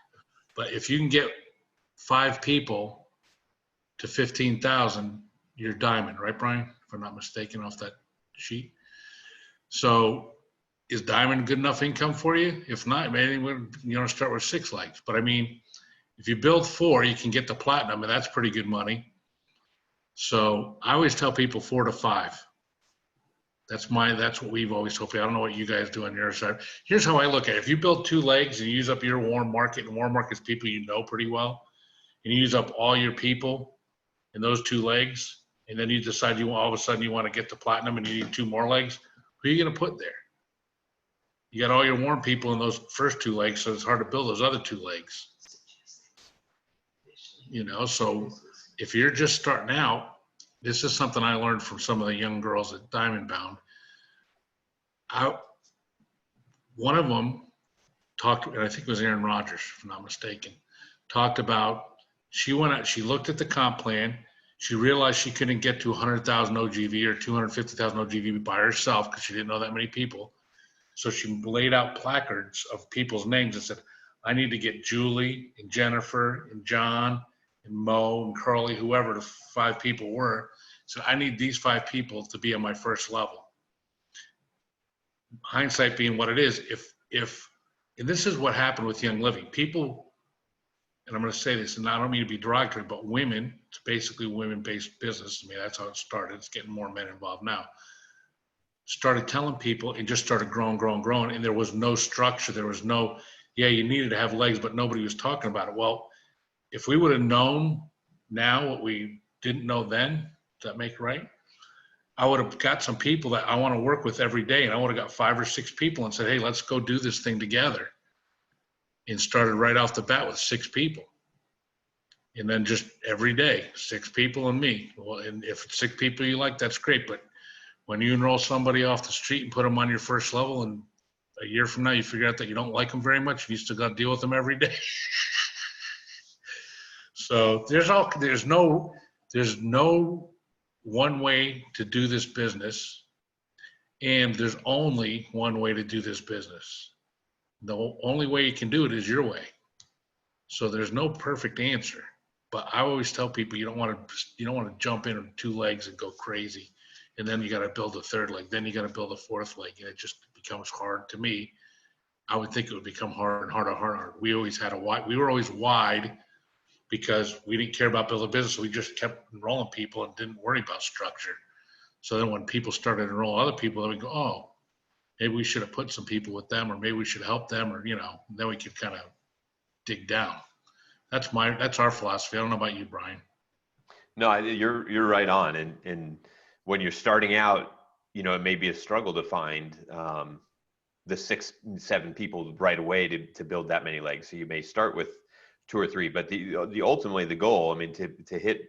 But if you can get 5 people to 15,000, you're diamond, right, Brian? If I'm not mistaken off that sheet. So is diamond good enough income for you? If not, maybe start with 6 legs. But I mean, if you build 4, you can get the platinum, and that's pretty good money. So I always tell people 4 to 5. That's what we've always told people. I don't know what you guys do on your side. Here's how I look at it. If you build 2 legs and you use up your warm market, and warm market's people you know pretty well, and you use up all your people in those 2 legs, and then you decide all of a sudden you want to get to platinum and you need 2 more legs, who are you going to put there? You got all your warm people in those first 2 legs, so it's hard to build those other 2 legs. So if you're just starting out, this is something I learned from some of the young girls at Diamond Bound. One of them talked, and I think it was Aaron Rodgers, if I'm not mistaken, talked about, she went out, she looked at the comp plan, she realized she couldn't get to 100,000 OGV or 250,000 OGV by herself because she didn't know that many people. So she laid out placards of people's names and said, I need to get Julie and Jennifer and John and Mo and Curly, whoever the 5 people were. So I need these 5 people to be on my first level. Hindsight being what it is, and this is what happened with Young Living. People, and I'm going to say this, and I don't mean to be derogatory, but women, it's basically women-based business. I mean, that's how it started. It's getting more men involved now. Started telling people and just started growing, and there was no structure. There was no, you needed to have legs, but nobody was talking about it. Well, if we would have known now what we didn't know then, does that make it right? I would have got some people that I want to work with every day, and I would have got 5 or 6 people and said, hey, let's go do this thing together. And started right off the bat with 6 people. And then just every day, 6 people and me. Well, and if it's 6 people you like, that's great. But when you enroll somebody off the street and put them on your first level, and a year from now you figure out that you don't like them very much, and you still got to deal with them every day. So there's no one way to do this business, and there's only one way to do this business. The only way you can do it is your way. So there's no perfect answer, but I always tell people you don't want to jump in on 2 legs and go crazy, and then you got to build a 3rd leg, then you got to build a 4th leg, and it just becomes hard. To me, I would think it would become harder and harder. We were always wide because we didn't care about building a business. So we just kept enrolling people and didn't worry about structure. So then when people started enrolling other people, then we go, oh, maybe we should have put some people with them, or maybe we should help them, or, then we could kind of dig down. That's our philosophy. I don't know about you, Brian. No, you're right on. And when you're starting out, it may be a struggle to find the 6, 7 people right away to build that many legs. So you may start with 2 or 3, but the ultimately the goal, to hit,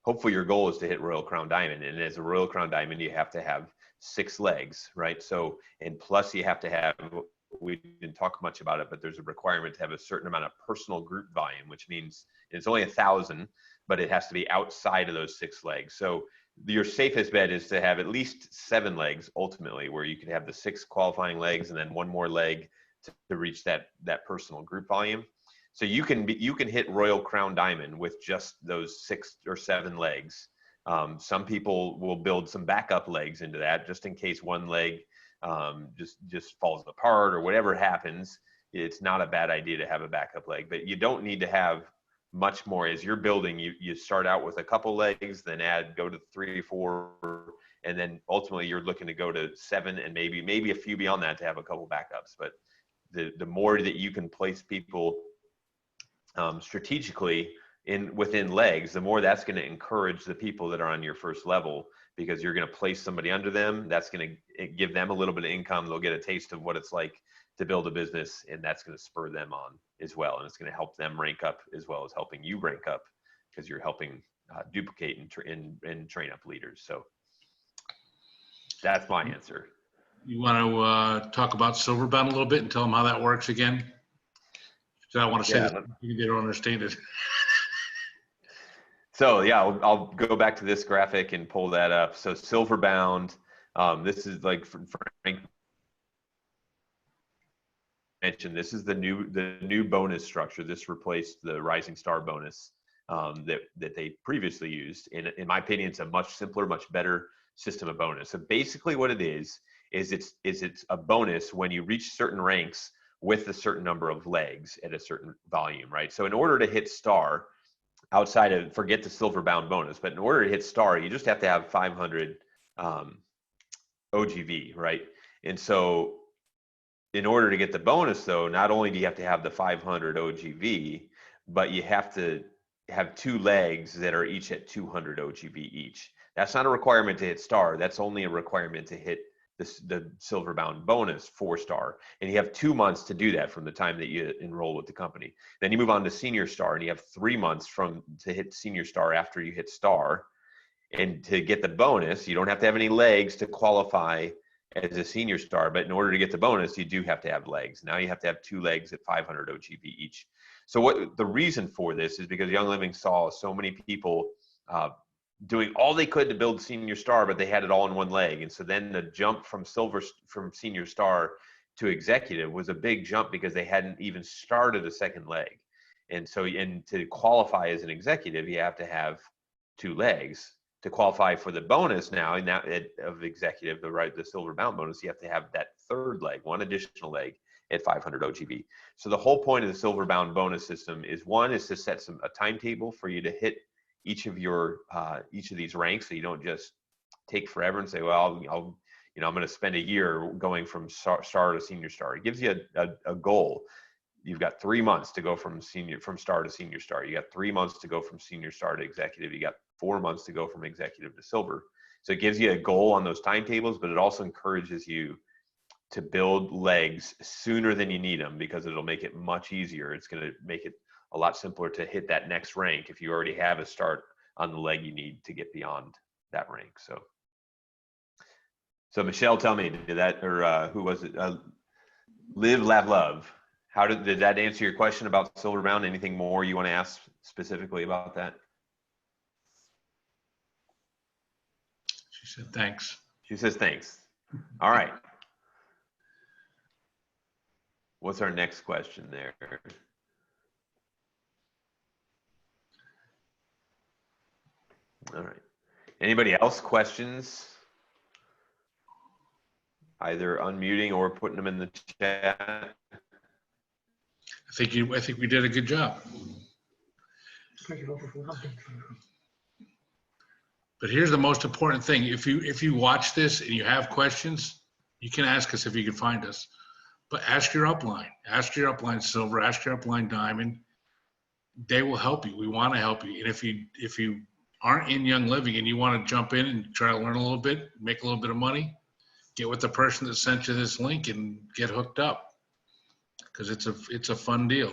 hopefully your goal is to hit Royal Crown Diamond. And as a Royal Crown Diamond, you have to have 6 legs, right? So, and plus you have to have, we didn't talk much about it, but there's a requirement to have a certain amount of personal group volume, which means it's only 1,000, but it has to be outside of those 6 legs. So your safest bet is to have at least 7 legs ultimately, where you could have the 6 qualifying legs and then 1 more leg to reach that personal group volume. So you can hit Royal Crown Diamond with just those 6 or 7 legs. Some people will build some backup legs into that, just in case one leg just falls apart or whatever happens. It's not a bad idea to have a backup leg, but you don't need to have much more. As you're building, you start out with a couple legs, then go to 3, 4, and then ultimately you're looking to go to 7 and maybe a few beyond that to have a couple backups. But the more that you can place people strategically within legs, the more that's going to encourage the people that are on your first level, because you're going to place somebody under them. That's going to give them a little bit of income. They'll get a taste of what it's like to build a business, and that's going to spur them on as well. And it's going to help them rank up as well as helping you rank up, because you're helping duplicate and train up leaders. So that's my answer. You want to talk about Silverbound a little bit and tell them how that works again? So I want to say that they don't understand it. So yeah, I'll go back to this graphic and pull that up. So Silverbound, this is like Frank mentioned, this is the new bonus structure. This replaced the Rising Star bonus that they previously used. And in my opinion, it's a much simpler, much better system of bonus. So basically what it is it's a bonus when you reach certain ranks with a certain number of legs at a certain volume, right? So in order to hit star, outside of, forget the Silverbound bonus, but in order to hit star, you just have to have 500 OGV, right? And so in order to get the bonus though, not only do you have to have the 500 OGV, but you have to have 2 legs that are each at 200 OGV each. That's not a requirement to hit star. That's only a requirement to hit the Silverbound bonus 4-star. And you have 2 months to do that from the time that you enroll with the company. Then you move on to senior star and you have 3 months to hit senior star after you hit star. And to get the bonus, you don't have to have any legs to qualify as a senior star, but in order to get the bonus, you do have to have legs. Now you have to have 2 legs at 500 OGV each. So what the reason for this is because Young Living saw so many people doing all they could to build senior star, but they had it all in one leg. And so then the jump from senior star to executive was a big jump because they hadn't even started a second leg. And so, and to qualify as an executive, you have to have 2 legs. To qualify for the bonus now, and that of executive, the Silverbound bonus, you have to have that 3rd leg, 1 additional leg at 500 OGV. So the whole point of the Silverbound bonus system is, 1 is to set a timetable for you to hit each of these ranks, so you don't just take forever and say, well, I'm going to spend a year going from star to senior star. It gives you a goal. You've got 3 months to go from star to senior star. You got 3 months to go from senior star to executive. You got 4 months to go from executive to silver. So it gives you a goal on those timetables, but it also encourages you to build legs sooner than you need them, because it'll make it much easier. It's going to make it a lot simpler to hit that next rank if you already have a start on the leg you need to get beyond that rank. So Michelle, tell me, did that, or who was it? Live, Laugh, Love. Did that answer your question about Silverbound? Anything more you want to ask specifically about that? She said, thanks. She says, thanks. All right. What's our next question there? All right. Anybody else questions? Either unmuting or putting them in the chat. I think we did a good job. But here's the most important thing. If you watch this and you have questions, you can ask us if you can find us. But ask your upline. Ask your upline silver. Ask your upline diamond. They will help you. We want to help you. And if you aren't in Young Living and you want to jump in and try to learn a little bit, make a little bit of money, get with the person that sent you this link and get hooked up, because it's a fun deal.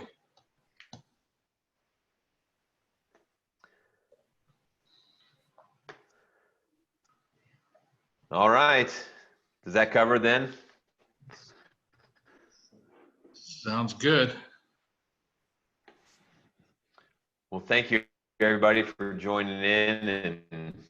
All right. Does that cover then? Sounds good. Well, thank you everybody for joining in and